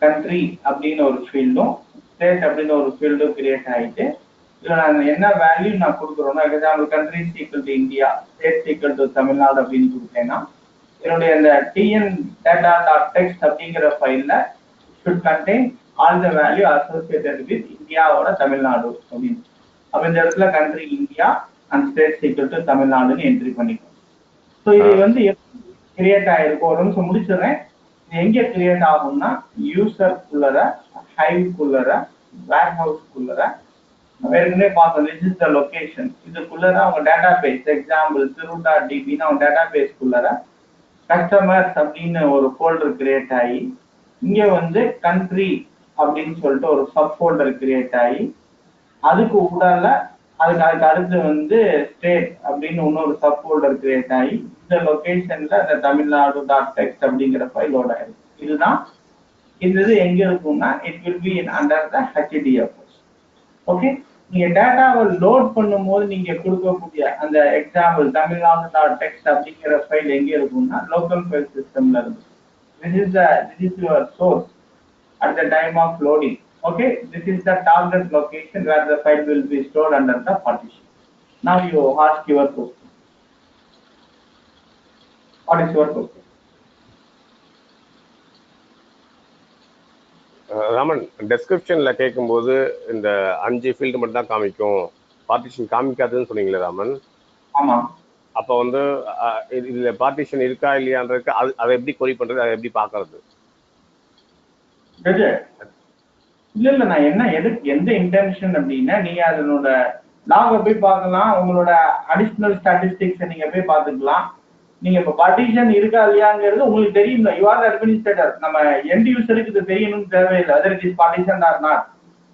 கண்ட்ரி அப்படின்னு ஒரு ஃபீல்டும் ஸ்டேட் அப்படின்னு ஒரு ஃபீல்டும் கிரியேட் ஆகிட்டு இதில் நான் என்ன வேல்யூ நான் கொடுக்குறோன்னா example country equal to India state equal to Tamil Nadu அப்படின்னு கொடுத்தேன்னா என்னுடைய இந்த டிஎன் டேட்டா டாட் டெக்ஸ்ட் அப்படிங்கிற ஃபைலில் should contain all the value associated with இந்தியாவோட தமிழ்நாடு அப்படின்னு அப்போ இந்த இடத்துல country India and state equal to தமிழ்நாடுன்னு என்ட்ரி பண்ணிக்கணும் ஸோ இது வந்து எப்படி கிரியேட் ஆகிருக்கும் ஒரு நிமிஷம் முடிச்சிடுறேன் எங்க கிரியேட் ஆகும்னா யூசர்க்குள்ளர ஹைவ்க்குள்ளர வேர்ஹவுஸ்க்குள்ளர ஏற்கனவே பார்த்தோம் திஸ் இஸ் த லொகேஷன் இதுக்குள்ளர அவங்க டேட்டா பேஸ் எக்ஸாம்பிள் tiru.dbன்னு அவங்க டேட்டா பேஸ்க்குள்ளர கஸ்டமர்ஸ் அப்படின்னு ஒரு ஃபோல்டர் கிரியேட் ஆகி இங்க வந்து கண்ட்ரி அப்படின்னு சொல்லிட்டு ஒரு சப் ஃபோல்டர் கிரியேட் ஆகி அதுக்கு உடால அதுக்கு அடுத்து வந்து ஸ்டேட் அப்படின்னு இன்னொரு சப் ஃபோல்டர் கிரியேட் ஆகி இந்த லொகேஷன்ல அந்த தமிழ்நாடு டாட் டெக்ஸ்ட் அப்படிங்கிற ஃபைல் லோட் ஆயிருக்கு இதுதான் இந்த இது எங்க இருக்கும்னா it will be in under the HDFS okay நீங்க டேட்டாவை லோட் பண்ணும்போது நீங்க கொடுக்கக்கூடிய அந்த எக்ஸாம்பிள் தமிழ்நாடு டாட் டெக்ஸ்ட் அப்படிங்கிற ஃபைல் எங்க இருக்கும்னா லோக்கல் ஃபைல் சிஸ்டம்ல இருக்கு this is your source at the time of loading okay this is the target location where the file will be stored under the partition now you ask your question what is your question Raman டெஸ்கிரிப்ஷன்ல கேட்கும்போது இந்த 5 field மட்டும் தான் காமிக்கும் partition காமிக்காதுன்னு சொன்னீங்களே ராமன் ஆமா அப்போ வந்து இதுல பார்ட்டிஷன் இருக்கா இல்லையான்றதுக்கு அதை எப்படி கொரி பண்றது அதை எப்படி பாக்குறது இல்ல நான் என்ன எந்த இன்டென்ஷன் அப்படின்னா நீங்க அதனோட லாக போய் பார்க்கலாம் உங்களோட அடிஷனல் ஸ்டாட்டிஸ்டிக்ஸ் நீங்க போய் பார்த்துக்கலாம் நீங்க இப்ப பார்ட்டிஷன் இருக்கா இல்லையாங்கிறது உங்களுக்கு தெரியும் யூ ஆர் அட்மினிஸ்ட்ரேட்டர் நம்ம எண்ட் யூசருக்கு இது தெரியணும்னு தேவையில்லை other it is partition or not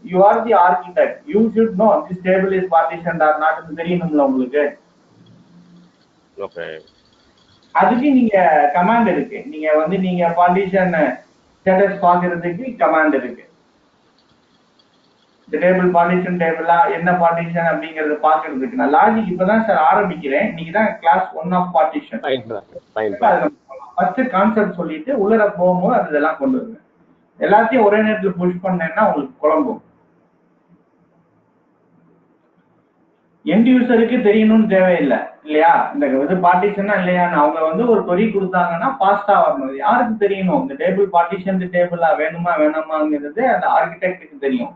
you are the architect you should know this table is partition or not தெரியணும்ல உங்களுக்கு ஓகே அதுக்கு நீங்க கமாண்ட் இருக்கு நீங்க வந்து நீங்க பார்ட்டிஷன் ஸ்டேட்டஸ் பாக்குறதுக்கு கமாண்ட் இருக்கு இந்த டேபிள் பார்ட்டிஷன் டேபிளா என்ன பார்ட்டிஷன் அப்படிங்கறது பாக்குறதுக்கு நான் லாஜிக் இப்பதான் சார் ஆரம்பிக்கிறேன் இன்னைக்கு தான் class 1 of partition first concept சொல்லிட்டு உள்ளர போகும்போது அது இதெல்லாம் கொண்டு வருங்க எல்லாத்தையும் ஒரே நேரத்தில் புஷ் பண்ணேன்னா உங்களுக்கு குழம்பும் எண்ட் யூசருக்கு தெரியணும்னு தேவையில்லை இல்லையா இந்த இது பார்ட்டிஷனா இல்லையான்னு அவங்க வந்து ஒரு கொரி கொடுத்தாங்கன்னா ஃபாஸ்டா வரணும் யாருக்கு தெரியணும் இந்த டேபிள் பார்ட்டிஷன் டேபிளா வேணுமா வேணாமாங்கிறது அந்த ஆர்கிடெக்டுக்கு தெரியும்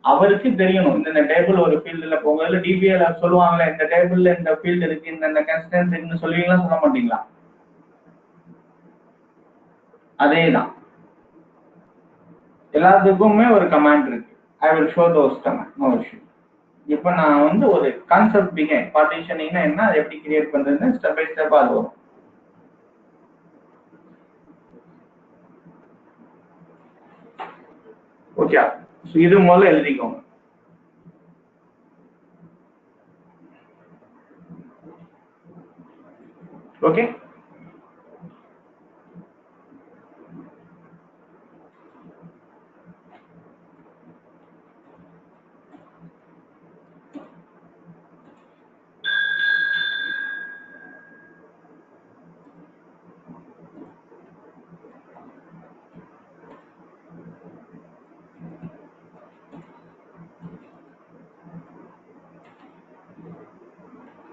அவருக்கு தெரியணும் இந்த டேபிள் ஒரு ஃபீல்டுல போங்க இல்ல டிபிஎல் சொல்லுவாங்களே இந்த டேபிள்ல இந்த ஃபீல்டு இருக்கு இந்த கன்ஸ்டன்ஸ் இருக்குன்னு சொல்லுவீங்களா சொல்ல மாட்டீங்களா அதேதான் எல்லாத்துக்குமே ஒரு கமாண்ட் இருக்கு I will show those command no issue இப்ப நான் வந்து ஒரு கான்செப்ட் பிகைன் பார்ட்டிஷனிங்னா என்ன அதை எப்படி கிரியேட் பண்றதுன்னு ஸ்டெப் பை ஸ்டெப்பா அது வரும் ஓகே இது முதல்ல எழுதிக்கோங்க ஓகே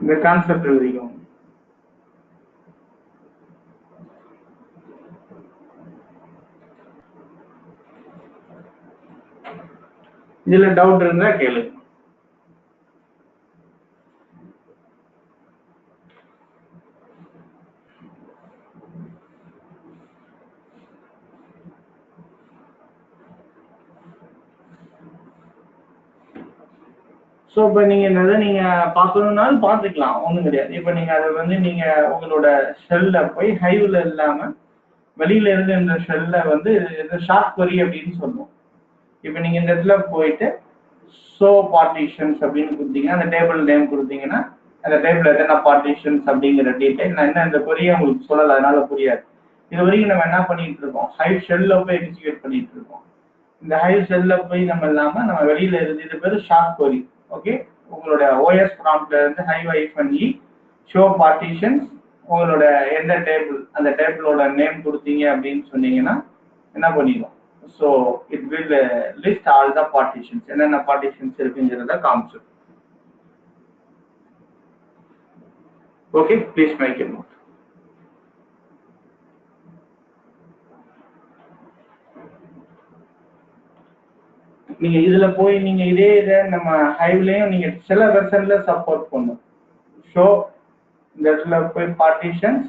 இந்த கான்செப்ட் எழுதிக்கோங்க. இதுல டவுட் இருந்தா கேளுங்க. ஸோ இப்போ நீங்க என்னது நீங்க பார்க்கணும்னாலும் பார்த்துக்கலாம், ஒன்றும் கிடையாது. இப்போ நீங்க அதை வந்து நீங்க உங்களோட ஷெல்ல போய் ஹைவ்ல இல்லாம வெளியில இருந்து இந்த ஷெல்ல வந்து ஷார்ட் கொரி அப்படின்னு சொல்லுவோம். இப்போ நீங்க இந்த இடத்துல போயிட்டு ஷோ பார்ட்டிஷன்ஸ் அப்படின்னு கொடுத்தீங்கன்னா அந்த டேபிள் நேம் கொடுத்தீங்கன்னா அந்த டேபிள் எத்தனை பார்ட்டிஷன்ஸ் அப்படிங்கிற டீடைல் நான் என்ன இந்த கொரியை உங்களுக்கு சொல்லலை, அதனால புரியாது. இது வரைக்கும் நம்ம என்ன பண்ணிட்டு இருக்கோம், ஹைவ் ஷெல்ல போய் எக்ஸிக்யூட் பண்ணிட்டு இருக்கோம். இந்த ஹைவ் ஷெல்ல போய் நம்ம இல்லாம நம்ம வெளியில இருந்து இது பேர் ஷார்ட் கொரி. ஓகே, உங்களோட ஓஎஸ் ப்ராம்ப்ட்ல இருந்து ஹைவ் ஐஃபன் ஷோ பார்ட்டிஷன்ஸ் உங்களோட எந்த டேபிள் அந்த டேபிளோட நேம் கொடுத்தீங்க அப்படின்னு சொன்னீங்கன்னா என்ன பண்ணிடும், so it will list all the partitions, என்னென்ன பார்ட்டிஷன்ஸ் இருக்குங்கிறத காமிச்சிடும். Okay, please make it note. நீங்க இதுல போய் நீங்க இதே இதை நம்ம ஹைவ்லயும் நீங்க சில வெர்ஷன்ல சப்போர்ட் பண்ணும். ஷோ இந்த இடத்துல போய் பார்ட்டிஷன்ஸ்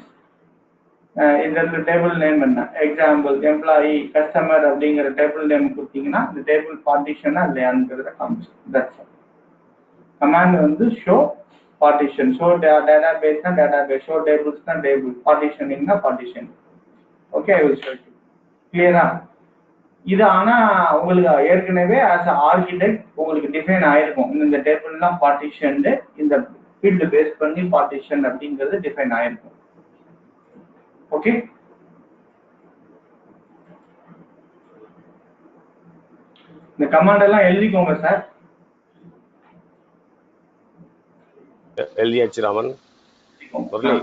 இந்த இடத்துல டேபிள் நேம் என்ன, எக்ஸாம்பிள் எம்ப்ளாயி கஸ்டமர் அப்படிங்கிற டேபிள் நேம் கொடுத்தீங்கன்னா இந்த டேபிள் பார்ட்டிஷனா இல்லையாங்கிறத காமிச்சிடும். That's all. கமாண்ட் வந்து show partition, show database database, show டேபிள்ஸ்னா டேபிள், பார்ட்டிஷனிங்னா partition. Okay, I will show you. கிளியரா? இது ஆனா உங்களுக்கு ஏற்கனவே ஆஸ் அ ஆர்கிடெக்ட் உங்களுக்கு டிஃபைன் ஆயிருக்கும், இந்த டேபிள்லாம் பார்ட்டிஷன், இந்த ஃபீல்டு பேஸ் பண்ணி பார்ட்டிஷன் அப்படிங்கிறது டிஃபைன் ஆயிருக்கும். ஓகே, இந்த கமாண்ட் எல்லாம் எழுதிக்கோங்க சார். எழுதியாச்சு ராமன். முரளி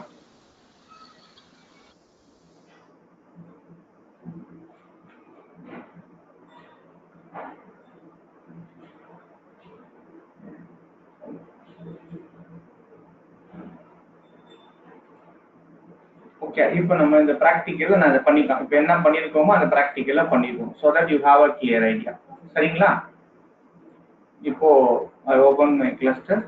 ஓகே, இப்போ நம்ம இந்த ப்ராக்டிக்கல்ல நான் அதை பண்ணிக்கலாம். இப்போ என்ன பண்ணியிருக்கோமோ அந்த ப்ராக்டிக்கல்ல பண்ணிடுவோம், so that you have a clear idea. சரிங்களா? இப்போ I open my cluster.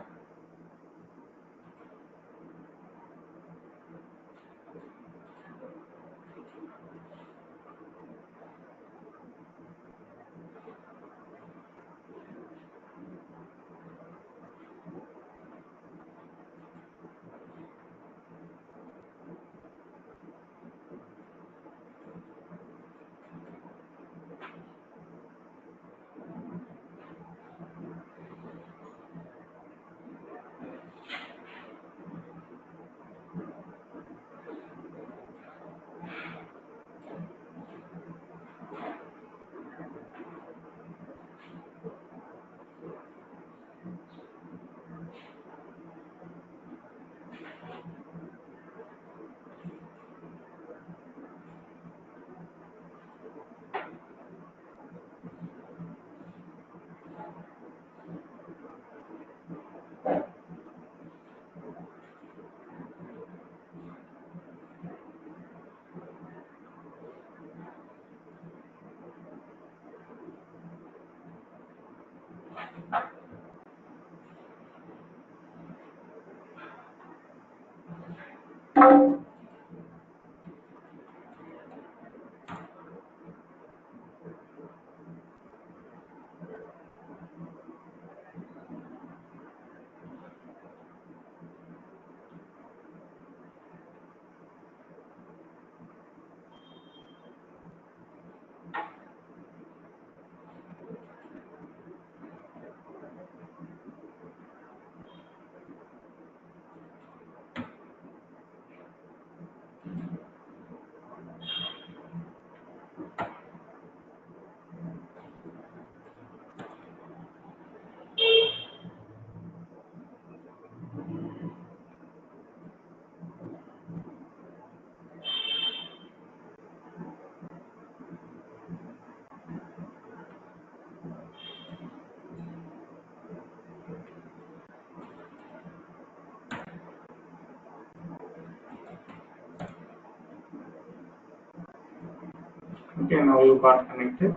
Okay, now you got connected.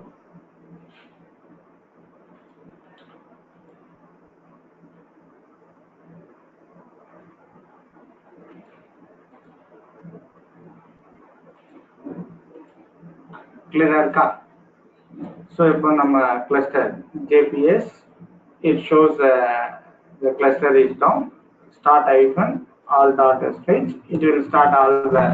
Clear இருக்கா? So இப்போ நம்ம cluster JPS, it shows the cluster is down. Start hyphen all dot sh. It will start all the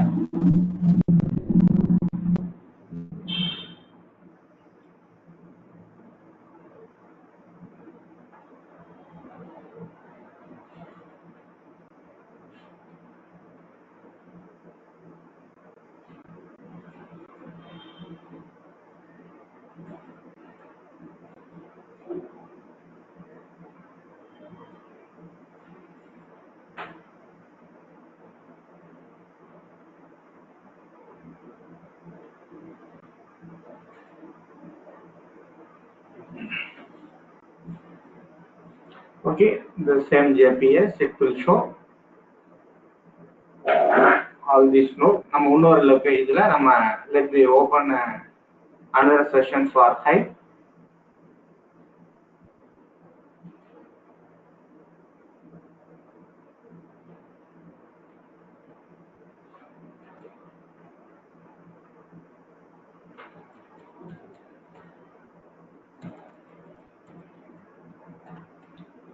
okay, the same JPS, it will show all these nodes. நம்ம இன்னொரு பேஜ்ல நம்ம let me open another session for Hive.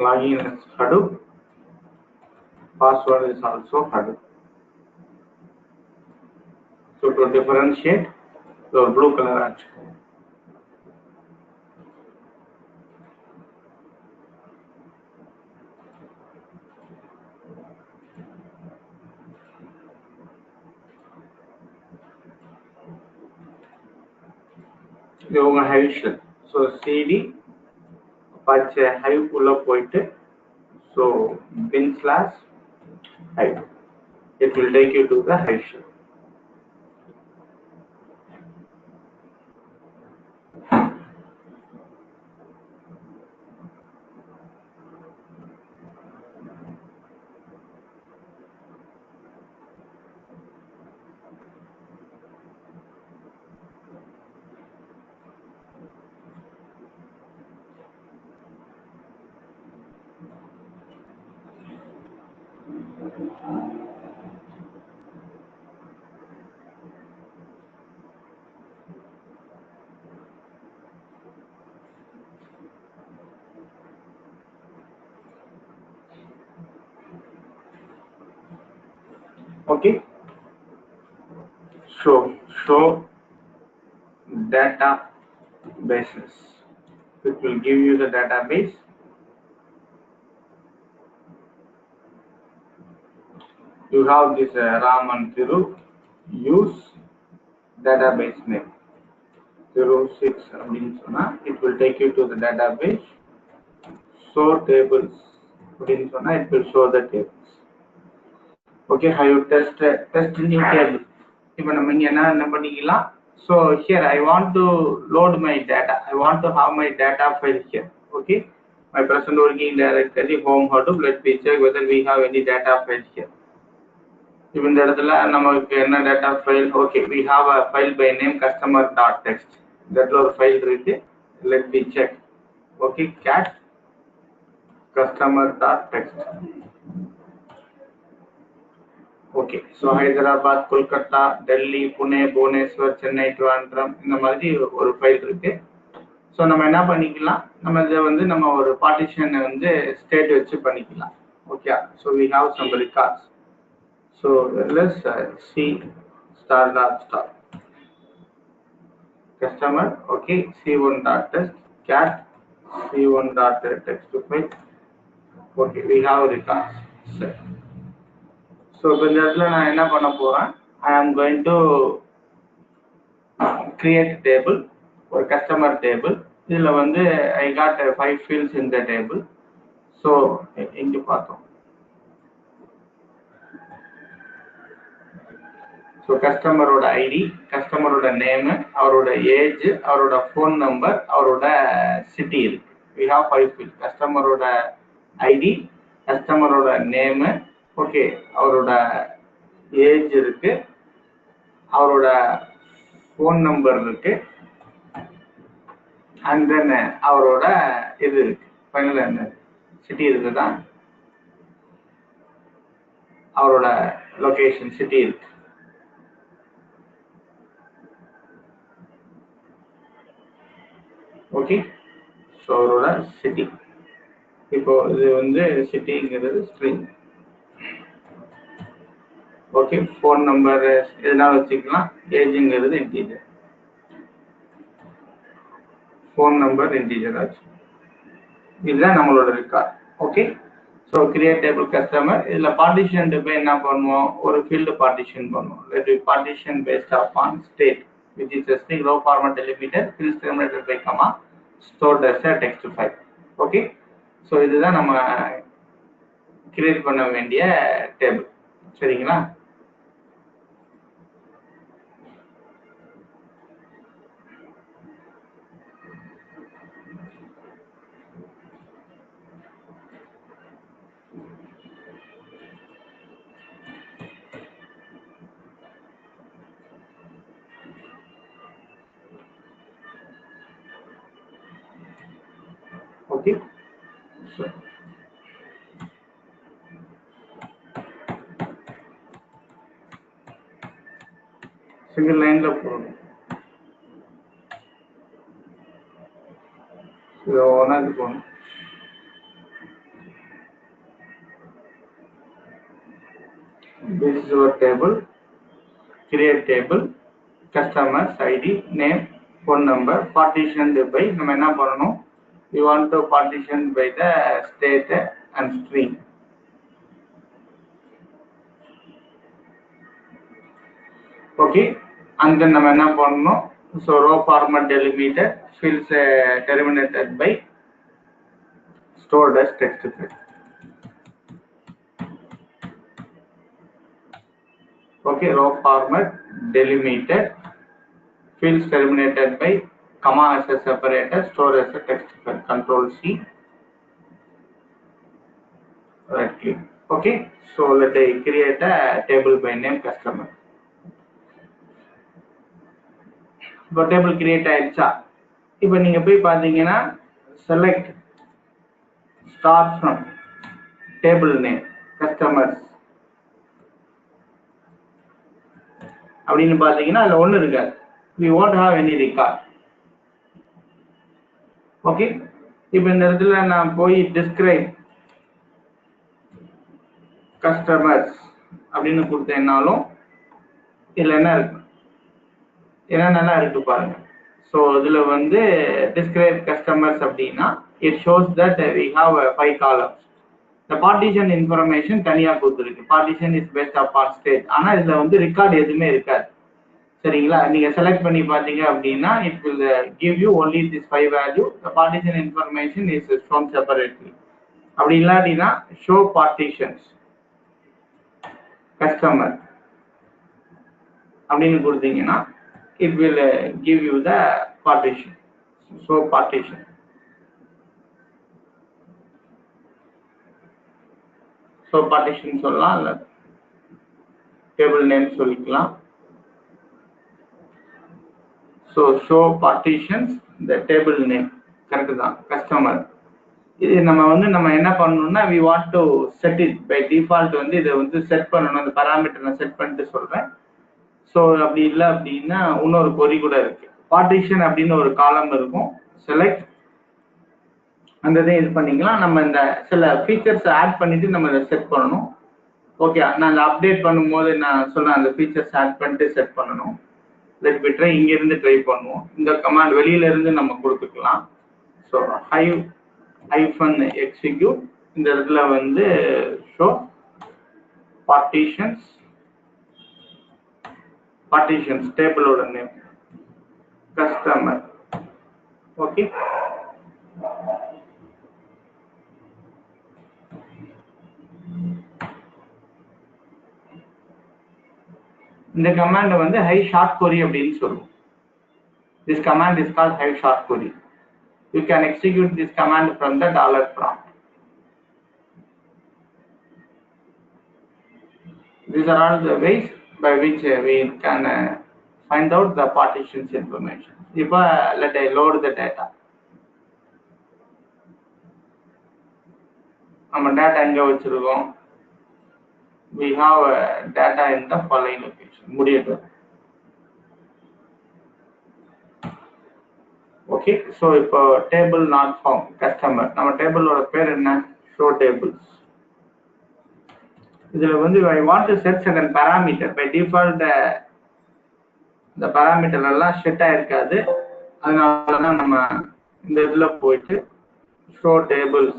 Login is Hadoop. Password is also Hadoop. So to differentiate, the blue color actually. இது உங்க Hive shell. So cd Apache Hive உள்ள போயிட்டு, so bin/Hive. It will take you to the Hive shell. Okay, so show databases. It will give you the database. You have this Ram and Thiru. Use database name Thiru 6 அப்படின்னு சொன்னா it will take you to the database. Show tables அப்படின்னு சொன்னா it will show the tables. Okay, how you test new table. இப்போ நம்ம இங்க என்ன பண்ணிக்கலாம்? So here I want to load my data. I want to have my data file here. Okay, my present working directory home Hadoop. Let me check whether we have any data file here. இப்போ இந்த இடத்துல நமக்கு என்ன data file? Okay, we have a file by name customer.txt. That ஒரு file இருக்கு. Let me check. Okay, cat customer.txt. Okay, so Hyderabad, Kolkata, Delhi, Pune, Bhubaneswar, Chennai, Trivandrum இந்த மாதிரி ஒரு ஃபைல் இருக்கு. ஸோ நம்ம என்ன பண்ணிக்கலாம், நம்ம இதை வந்து நம்ம ஒரு பார்ட்டிஷன் வந்து ஸ்டேட் வச்சு பண்ணிக்கலாம். Okay, so we have some records. So let's see star dot star customer. Okay, c1.test cat c1.text file. Okay, we have records. சரி, ஸோ இப்போ இந்த இடத்துல நான் என்ன பண்ண போறேன், I am going to create table, ஒரு கஸ்டமர் டேபிள். இதுல வந்து I got 5 fields in the table. So இங்க பார்த்தோம். ஸோ கஸ்டமரோட ஐடி, கஸ்டமரோட நேமு, அவரோட ஏஜ், அவரோட ஃபோன் நம்பர், அவரோட சிட்டி இருக்கு. We have 5 fields. கஸ்டமரோட ஐடி, கஸ்டமரோட நேமு, ஓகே, அவரோட ஏஜ் இருக்கு, அவரோட phone number இருக்கு and then அவரோட இது இருக்கு ஃபைனல் என்ன சிட்டி இருக்குதா அவரோட லொகேஷன் சிட்டி இருக்கு ஓகே ஸோ அவரோட சிட்டி இப்போ இது வந்து சிட்டிங்கிறது ஸ்ட்ரிங் ஓகே ஃபோன் நம்பர் எதுனா வச்சுக்கலாம் ஏஜுங்கிறது இன்டீஜர் ஃபோன் நம்பர் இன்டீஜர் ஆச்சு இதுதான் நம்மளோட record okay so create table customer இதில் பார்ட்டிஷன் போய் என்ன பண்ணுவோம் ஒரு ஃபீல்டு பார்ட்டிஷன் பண்ணுவோம் let partition based on state which is a string row format delimited fields terminated by comma stored as a text file okay so இதுதான் நம்ம create பண்ண வேண்டிய டேபிள் சரிங்களா okay so single line la போறோம் so ஒன்னாது போறோம் this is our table create table customers id name phone number partitioned by நம்ம என்ன பண்ணனும் we want to partition by the state and string okay and then நம்ம என்ன பண்ணனும் so row format delimited fields terminated by stored as text file okay row format delimited fields terminated by comma as a separator store as a text file control C right click okay so let I create a table by name customer இப்போ table create ஆயிடுச்சா இப்போ நீங்க போய் பாத்தீங்கன்னா select start from table name customers அப்படின்னு பாத்தீங்கன்னா அதுல ஒண்ணு இருக்காது we won't have any record okay இப்போ இந்த இடத்துல நான் போய் describe customers அப்படின்னு கொடுத்தேன்னாலும் இதுல என்ன இருக்கு என்னென்ன இருக்கு பாருங்க ஸோ இதுல வந்து describe customers அப்படின்னா it shows that we have 5 columns the partition information தனியா கொடுத்துருக்கு partition is based upon state ஆனா இதுல வந்து ரெக்கார்ட் எதுவுமே இருக்காது சரிங்களா நீங்க செலக்ட் பண்ணி பாத்தீங்க அப்படின்னா it will give you only this 5 value the partition information is shown separately அப்படி இல்லாட்டினா show partitions customer அப்படின்னு கொடுத்தீங்கன்னா it will give you the partition so partition so partition சொல்லலாம் இல்ல table name சொல்லிக்கலாம் so show partitions the table name correct தான் customer இது நம்ம என்ன பண்ணனும்னா we want to set it by default வந்து இத வந்து செட் பண்ணனும் அந்த பாராமீட்டரை செட் பண்ணிட்டு சொல்றேன் சோ அப்படி இல்ல அப்படினா இன்னொரு query கூட இருக்கு partition அப்படின ஒரு காலம் இருக்கும் select அந்த இதை இது பண்ணிக்கலாம் நம்ம இந்த சில ஃபீச்சர்ஸ் ஆட் பண்ணிட்டு நம்ம இத செட் பண்ணனும் ஓகே நான் அப்டேட் பண்ணும்போது நான் சொல்றேன் அந்த ஃபீச்சர்ஸ் ஆட் பண்ணிட்டு செட் பண்ணனும் let me try இங்க இருந்து ட்ரை பண்ணுவோம் இந்த கமாண்ட் வெளியில இருந்து நம்ம கொடுத்துக்கலாம் சோ hive execute இந்த இடத்துல வந்து show partitions table oda name customer okay இந்த கமாண்ட் வந்து hive short query அப்படினு சொல்லுவோம் this command is called hive short query you can execute this command from the $prompt these are all the ways by which we can find out the partitions information. இப்போ let I load the data. நம்ம data எங்க வச்சிருக்கோம்? We have data in the following location. முடியட்டும். Okay, so இப்போ table not found customer. நம்ம டேபிளோட பேர் என்ன? Show tables. இதுல வந்து I want to set certain parameter. By default the parameter எல்லாம் செட் ஆயிருக்காது. அதனால தான் நம்ம இந்த இதுல போயிட்டு show tables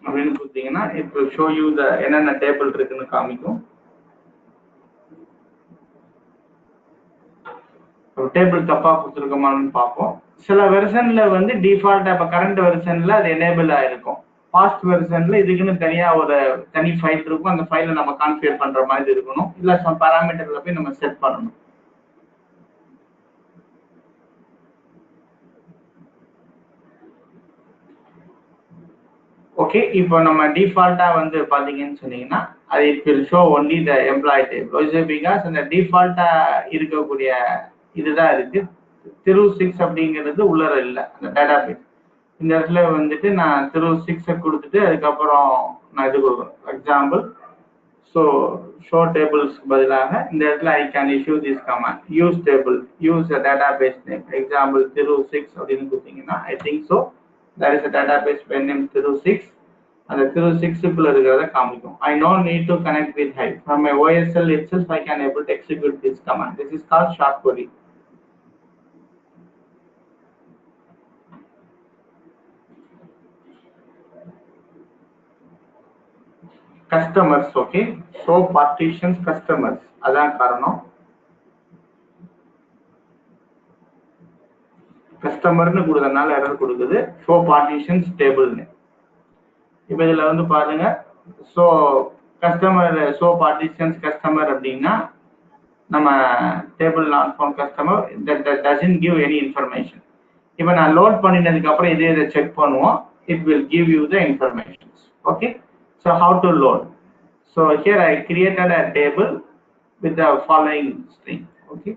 அப்படின்னு கொடுத்தீங்கன்னா it will show you the என்னென்ன டேபிள் இருக்குன்னு காமிக்கும். டேபிள் தப்பா கொடுத்துருக்கோமான்னு பார்ப்போம். சில வெர்ஷன்ல வந்து டிஃபால்ட்டா இப்போ கரண்ட் வெர்ஷன்ல அது எனேபிள் ஆயிருக்கும். பாஸ்ட் வெர்ஷன்ல இதுக்குன்னு தனியா ஒரு தனி ஃபைல் இருக்கும். அந்த ஃபைலை நம்ம கான்ஃபிகர் பண்ற மாதிரி இருக்கணும். இல்ல சம் பாராமீட்டர்ல போய் நம்ம செட் பண்ணணும். ஓகே, இப்போ நம்ம டிஃபால்ட்டா வந்து பாத்தீங்கன்னு சொன்னீங்கன்னா அது it will show only the employee table. Because அந்த டிஃபால்ட்டா இருக்கக்கூடிய இதுதான் இருக்கு. திரு 6 அப்படிங்கிறது உள்ளர இல்லை அந்த டேட்டா பேஸ். இந்த இடத்துல வந்துட்டு நான் திரு 6 கொடுத்துட்டு அதுக்கப்புறம் நான் இது கொடுக்குறேன் எக்ஸாம்பிள். ஸோ ஷோ டேபிள்ஸ்க்கு பதிலாக இந்த இடத்துல I can issue this command use table use database name example Thiru 6 அப்படின்னு கொடுத்தீங்கன்னா I think so there is a database by name Thiru 6. அந்த திரு 6க்குள்ள இருக்கிறத காமிக்கும். I no need to connect with Hive. From my OSL itself I can able to execute this command. This is called short query. Customers, okay, so partitions customers அதான் காரணம். கஸ்டமர்னு கொடுத்தனால error கொடுக்குது. Show partitions டேபிள்னு. இப்போ இதுல வந்து பாருங்க, ஸோ கஸ்டமர் ஷோ பார்ட்டிஷன்ஸ் கஸ்டமர் அப்படின்னா நம்ம table not found customer that doesn't give any information. இப்போ நான் லோட் பண்ணினதுக்கு அப்புறம் இதை செக் பண்ணுவோம். It will give you the informations. Okay, so how to load? So here I created a table with the following string. Okay,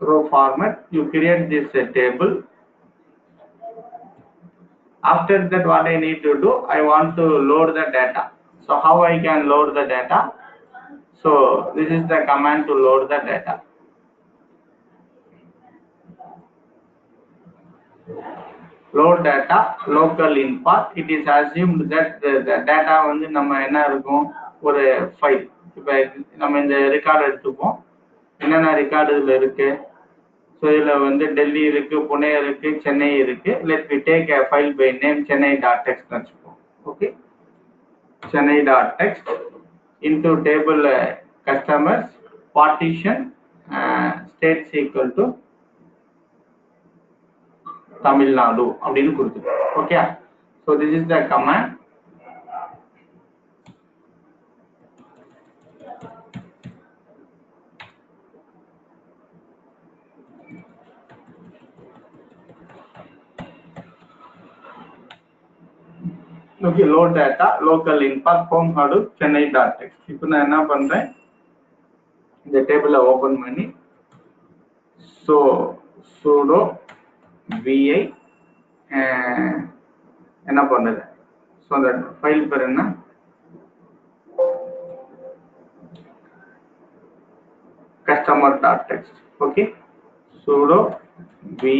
row format, you create this table. After that what I need to do, I want to load the data. So how I can load the data? So this is the command to load the data. Load data local in path. It is assumed that the data வந்து நம்ம என்ன இருக்கும், ஒரு file. இப்போ நம்ம இந்த record எடுத்துப்போம். என்னென்ன ரெக்கார்டு இதுல இருக்கு? ஸோ இதில் வந்து டெல்லி இருக்கு, புனே இருக்கு, சென்னை இருக்கு. Let we take a file by name chennai.txt வச்சுப்போம். Okay, chennai.txt into table customers partition states equal to Tamil Nadu அப்படின்னு கொடுத்துருக்கோம். Okay, so this is the command. Okay, load data local inpath home hadoop chennai.txt. இப்போ நான் என்ன பண்றேன், இந்த டேபிளை open பண்ணி ஸோ sudo vi என்ன பண்ணுது, ஸோ அந்த ஃபைல் பேர் என்ன, customer.txt. Okay, sudo vi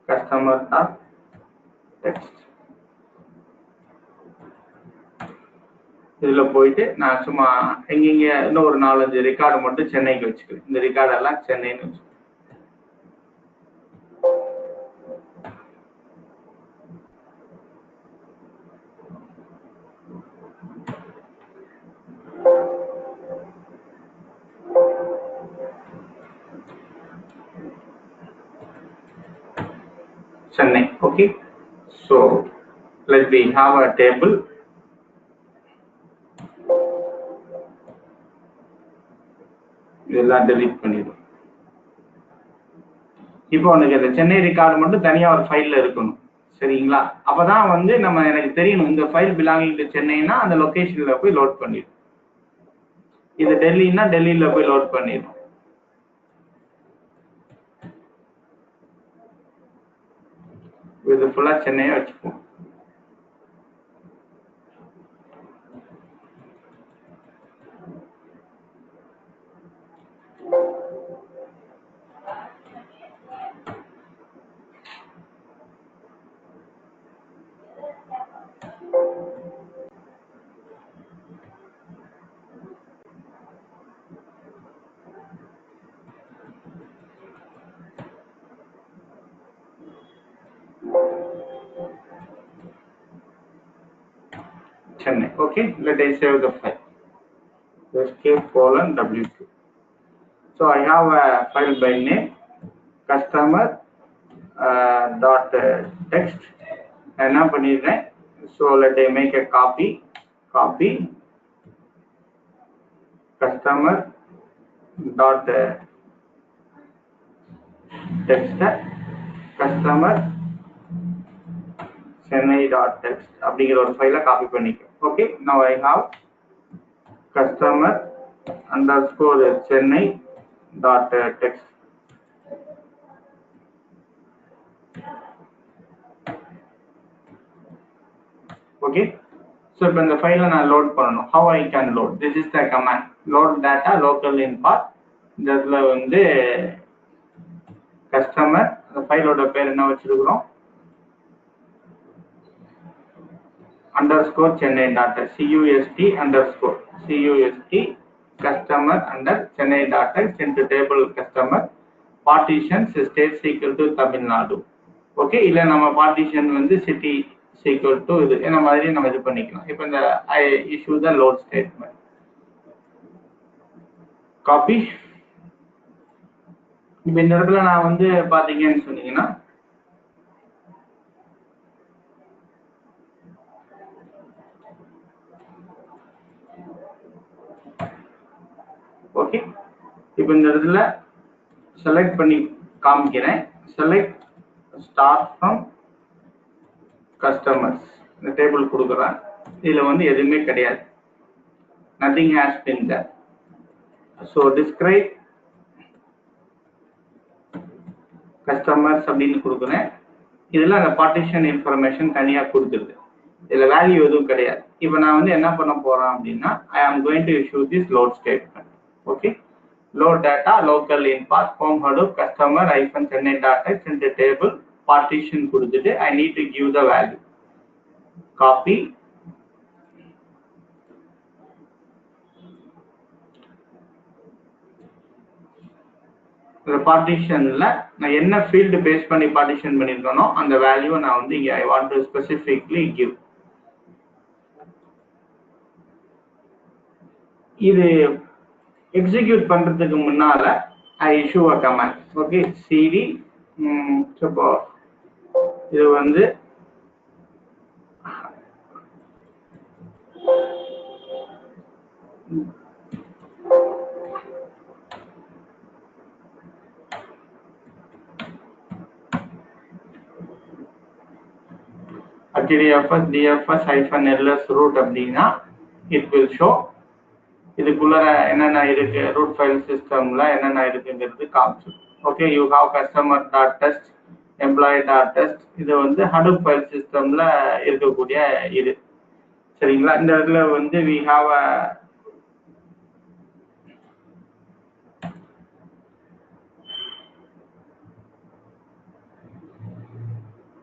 customer.txt. இதுல போயிட்டு நான் சும்மா எங்கெங்க இன்னும் ஒரு 4-5 ரெக்கார்டு மட்டும் சென்னைக்கு வச்சுக்கிறேன். இந்த ரெக்கார்டெல்லாம் சென்னைன்னு வச்சுக்கிறேன். Chennai. Okay, so let me have a table. இதெல்லாம் டெலீட் பண்ணிடும். இப்போ உனக்கு இந்த சென்னை ரெக்கார்டு மட்டும் தனியா ஒரு ஃபைல்ல இருக்கணும். சரிங்களா? அப்பதான் வந்து நம்ம எனக்கு தெரியணும் இந்த ஃபைல் பிலாங்கிங் டு சென்னைனா அந்த லொகேஷன்ல போய் லோட் பண்ணிடும். இது டெல்லினா டெல்லியில போய் லோட் பண்ணிடும். இது ஃபுல்லா சென்னையை வச்சுப்போம். Chennai. Okay, let I save the file. Escape:w2. So I have a file by name customer dot text. என்ன பண்ணிடுறேன்? So let I make a copy customer dot text customer chennai.text அப்படிங்கிற ஒரு ஃபைலை காப்பி பண்ணிக்கிறேன். Okay, now I have customer underscore chennai.text. Okay, so இப்போ இந்த ஃபைலை நான் லோட் பண்ணணும். How I can load? This is the command. Load data local in path. இந்த இடத்துல வந்து கஸ்டமர் அந்த ஃபைலோட பேர் என்ன வச்சிருக்கிறோம்? underscore chennai.text cust customer under chennai.text into table customer partitions states equal to Tamil Nadu. Okay, இல்ல நம்ம partition வந்து city equal to இது என்ன மாதிரி நம்ம இது பண்ணிக்கலாம். இப்போ இந்த I issue the load statement. Copy. இப்போ இந்த இடத்துல நான் வந்து பாத்தீங்கன்னு சொன்னீங்கன்னா ஓகே, இப்போ இந்த இடத்துல செலக்ட் பண்ணி காமிக்கிறேன். செலக்ட் ஸ்டார்ட் ஃப்ரம் கஸ்டமர்ஸ் இந்த டேபிள் கொடுக்குறேன். இதில் வந்து எதுவுமே கிடையாது. nothing has been there. So describe customers அப்படின்னு கொடுக்குறேன். இதில் அந்த பார்ட்டிஷன் இன்ஃபர்மேஷன் தனியாக கொடுத்துருது. இதில் வேல்யூ எதுவும் கிடையாது. இப்போ நான் வந்து என்ன பண்ண போகிறேன் அப்படின்னா I am going to issue this load statement. Okay, load data local in path home Hadoop customer -chennai.text into table partition கொடுத்துட்டு I need to give the value. Copy இந்த பார்ட்டிஷன்ல நான் என்ன ஃபீல்டு பேஸ் பண்ணி பார்ட்டிஷன் பண்ணியிருக்கேனோ அந்த value நான் வந்து இங்கே I want to specifically give. இது எக்ஸிக்யூட் பண்றதுக்கு முன்னால I issue a command. Okay, cd suppose இது வந்து dfs-ls root அப்படின்னா it will show இதுக்குள்ள என்னென்ன இருக்கு ரூட் ஃபைல் சிஸ்டம்ல என்னென்ன இருக்குங்கிறது காமிச்சிடும். Okay, you have customer.test employee.test இது வந்து Hadoop ஃபைல் சிஸ்டம்ல இருக்கக்கூடிய இது. சரிங்களா? இந்த இடத்துல வந்து we have a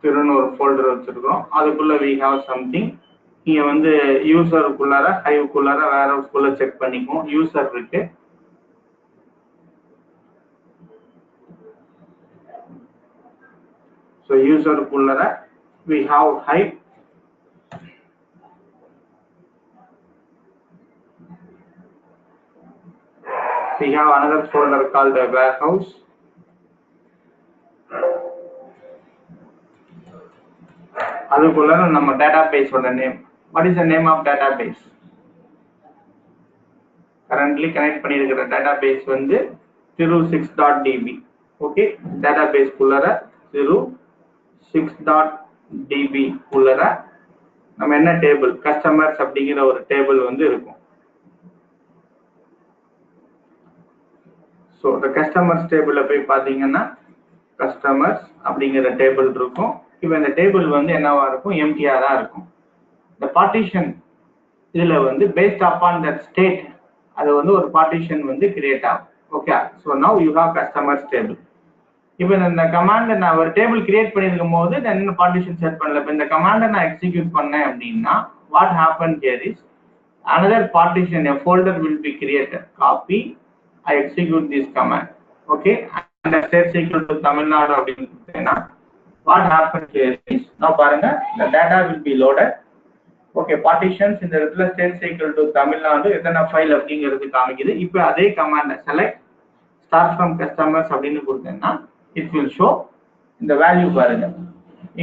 திருன்னு ஒரு ஃபோல்டர் வச்சிருக்கோம். அதுக்குள்ள we have something. நீங்க வந்து யூசருக்குள்ளார ஹைவ்க்குள்ளார வேற ஹவுஸ்க்குள்ள செக் பண்ணிக்குவோம். யூசர் இருக்கு. ஸோ யூசருக்குள்ளார we have Hive. We have another folder called the warehouse. அதுக்குள்ள நம்ம டேட்டாபேஸோட name. What is the name of database? Currently connect பண்ணியிருக்கிற database வந்து thiru6.db. Okay, database குள்ளர thiru6.db டிபி உள்ளர நம்ம என்ன டேபிள் கஸ்டமர்ஸ் அப்படிங்கிற ஒரு டேபிள் வந்து இருக்கும். ஸோ இந்த கஸ்டமர்ஸ் டேபிளில் போய் பார்த்தீங்கன்னா கஸ்டமர்ஸ் அப்படிங்கிற டேபிள் இருக்கும். இப்போ இந்த டேபிள் வந்து என்னவா இருக்கும், எம்டிஆ தான் இருக்கும். இந்த பார்ட்டிஷன் இதுல வந்து பேஸ்ட் அப்பான் தட் ஸ்டேட் அது வந்து ஒரு பார்ட்டிஷன் வந்து கிரியேட் ஆகும். Okay, so now you have customers table. இப்போ இந்த கமாண்டை நான் ஒரு டேபிள் கிரியேட் பண்ணியிருக்கும் போது நான் இன்னும் பார்ட்டிஷன் செட் பண்ணல. இப்போ இந்த கமாண்டை நான் எக்ஸிக்யூட் பண்ணேன் அப்படின்னா what happen here is another partition, a folder will be created. Copy, I execute this command. Okay, and state equal to Tamil Nadu அப்படின்னா what happens here is now பாருங்க the data will be loaded. Okay, partitions இந்த இடத்துல state equal to Tamil Nadu எத்தனை file அப்படிங்கிறது காமிக்குது. இப்போ அதே கமாண்டை select start from customers அப்படின்னு கொடுத்தேன்னா it will show இந்த வேல்யூ பாருங்க.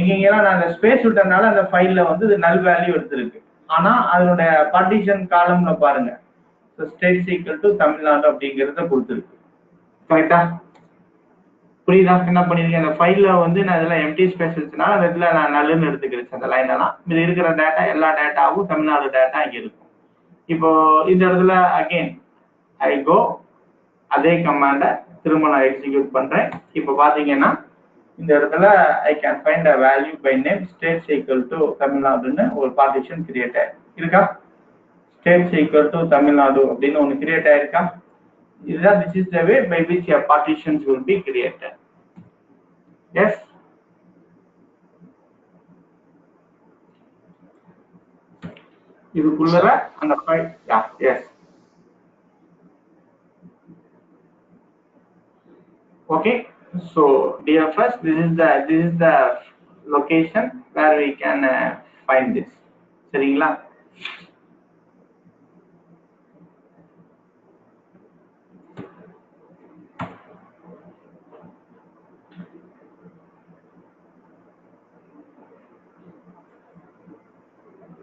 இங்கெல்லாம் நான் அந்த ஸ்பேஸ் விட்டனால அந்த ஃபைல்ல வந்து இது நல் வேல்யூ எடுத்திருக்கு. ஆனா அதனுடைய பார்ட்டிஷன் காலம்ல பாருங்க ஸ்டேட் ஈக்குவல் டு தமிழ்நாடு அப்படிங்கிறத கொடுத்துருக்கு. கரெக்டா புரியுதா? என்ன பண்ணிருக்கேன், அந்த ஃபைல்ல வந்து நான் இதெல்லாம் எம்டி ஸ்பேஸ் இருந்துச்சுனால அந்த இடத்துல நான் நல்லுன்னு எடுத்துக்கிறேன். அந்த லைன் எல்லாம் இது இருக்கிற டேட்டா எல்லா டேட்டாவும் தமிழ்நாடு டேட்டா இங்க இருக்கும். இப்போ இந்த இடத்துல அகெயின் ஐ கோ அதே கமாண்டை திரும்ப நான் எக்ஸிக்யூட் பண்றேன். இப்போ பாத்தீங்கன்னா இந்த இடத்துல I can find a value by name state equal to தமிழ்நாடுன்னு ஒரு பார்ட்டிஷன் கிரியேட் ஆயிருக்கா. ஸ்டேட் ஈக்குவல் டு தமிழ்நாடு அப்படின்னு ஒன்று கிரியேட் ஆயிருக்கா. இதுதான் this is the way by which a partitions will be created. Yes, இதுக்குள்ள அந்த file S. Okay, so dear first, this is the location where we can find this. சரிங்களா?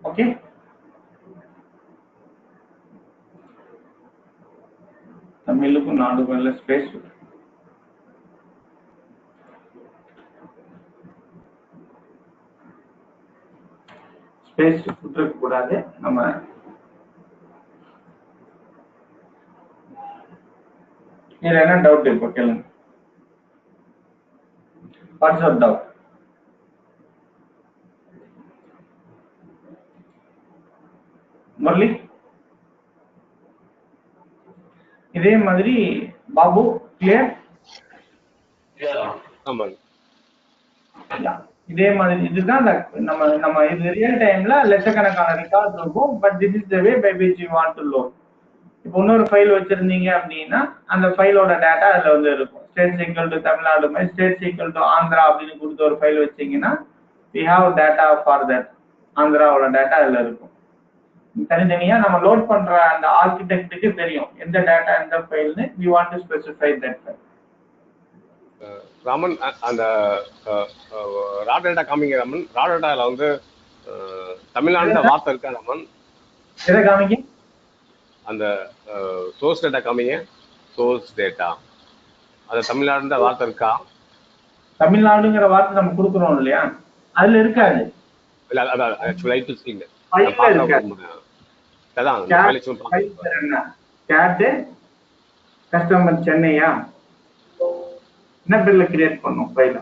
Okay, தமிழுக்கு நாடுகள்ல space space விட்டுருக்க கூடாது. நம்ம இதுல என்ன டவுட் இப்போ கேளுங்க. What's your doubt? முரளி இதே மாதிரி பாபு கிளியர்? இதே மாதிரி இதுதான் நம்ம நம்ம இது ரியல் டைம்ல லட்சக்கணக்கான ரெக்கார்ட் இருக்கும். But this is the way by which you want to load. இப்போ இன்னொரு ஃபைல் வச்சிருந்தீங்க அப்படின்னா அந்த ஃபைலோட டேட்டா அதுல வந்து இருக்கும். ஸ்டேட் ஈக்குவல் டு தமிழ்நாடு மாதிரி ஸ்டேட் ஈக்குவல் டு ஆந்திரா அப்படின்னு கொடுத்து ஒரு ஃபைல் வச்சீங்கன்னா we have data for that ஆந்திராவோட டேட்டா அதுல இருக்கும். தனித்தனியா நம்ம லோட் பண்ற அந்த ஆர்கிடெக்டுக்கு தெரியும் எந்த டேட்டா எந்த ஃபைல்னு. we want to specify that file. Raman அந்த ரா டேட்டா காமிங்க ராமன். ரா டேட்டால வந்து தமிழ்நாடு வார்த்தை இருக்கா ராமன்? எதை காமிங்க? அந்த சோர்ஸ் டேட்டா காமிங்க. சோர்ஸ் டேட்டா அது தமிழ்நாடு வார்த்தை இருக்கா? தமிழ்நாடுங்கிற வார்த்தை நம்ம கொடுக்குறோம் இல்லையா, அதுல இருக்காது. இல்ல அதான் ஆக்சுவலா ஐ டு சீங்க ஃபைல்ல இருக்காது. அதான் என்ன கேட் கஸ்டமர் சென்னையா என்ன பேர்ல கிரியேட் பண்ணும் ஃபைல?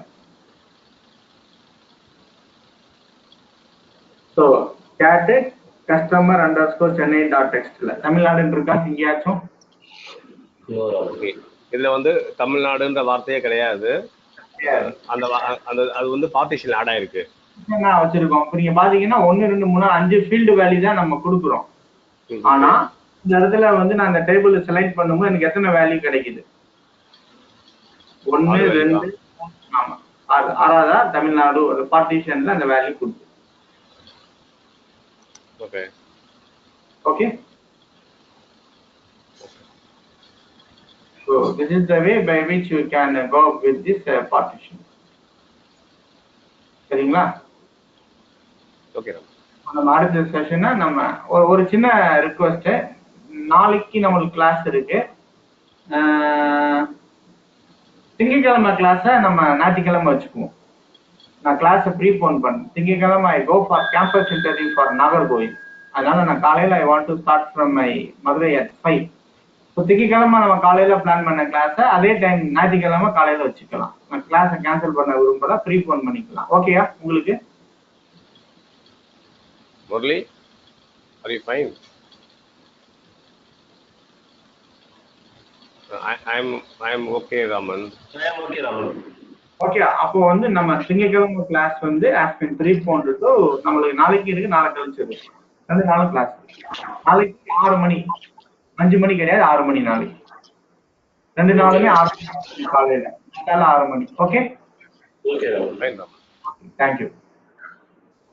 So cat customer underscore Chennai dot டெக்ஸ்ட்ல தமிழ்நாடுன்னு இருக்கா எங்கேயாச்சும்? இதுல வந்து தமிழ்நாடுன்ற வார்த்தையே கிடையாது. அந்த அது வந்து பார்ட்டிஷன்ல ஆட் ஆயிருக்கு. நான் வச்சிருக்கோம். இப்போ நீங்க பாத்தீங்கன்னா 1 2 3 5 ஃபீல்டு வேல்யூ தான் நம்ம கொடுக்குறோம். ஆனா இந்த இடத்துல வந்து நான் அந்த டேபிள் செலக்ட் பண்ணும்போது எனக்கு எத்தனை வேல்யூ கிடைக்குது? 1 2 ஆமா 6 தமிழ்நாடு ஒரு பார்ட்டிஷன்ல அந்த வேல்யூ கொடுத்து. Okay okay, so this is the way by which you can go with this partition. சரிங்களா? ஓகே. நம்ம அடுத்த செஷனை நம்ம ஒரு சின்ன ரிக்வெஸ்ட், நாளைக்கு நம்மளுக்கு கிளாஸ் இருக்கு. திங்கட்கிழமை கிளாஸை நம்ம ஞாயிற்றுக்கிழமை வச்சுக்குவோம். நான் கிளாஸை ப்ரீபோன் பண்ணேன். திங்கக்கிழமை I go for campus interview for Nagercoil. அதனால நான் காலையில் I want to start from my Madurai at 5. So திங்கக்கிழமை நம்ம காலையில் பிளான் பண்ண கிளாஸை அதே டைம் ஞாயிற்றுக்கிழமை காலையில் வச்சுக்கலாம். நான் கிளாஸை கேன்சல் பண்ண விரும்பல, ப்ரீபோன் பண்ணிக்கலாம். ஓகேயா உங்களுக்கு? Murali, are you fine? I'm okay, Raman. I'm okay, Raman. Okay, அப்போ வந்து நம்ம திங்கக்கிழமை கிளாஸ் வந்து ஆஸ் பின் ப்ரீபோன் இருக்கு. நம்மளுக்கு நாளைக்கு இருக்கு, நாளை கழிச்சு இருக்கு. 2 நாளும் கிளாஸ். நாளைக்கு 6 மணி, 5 மணி கிடையாது, 6 மணி நாளைக்கு. 2 நாளுமே 6 மணி காலையில, 6 மணி. Okay, Okay, Raman. Fine, Raman. Thank you.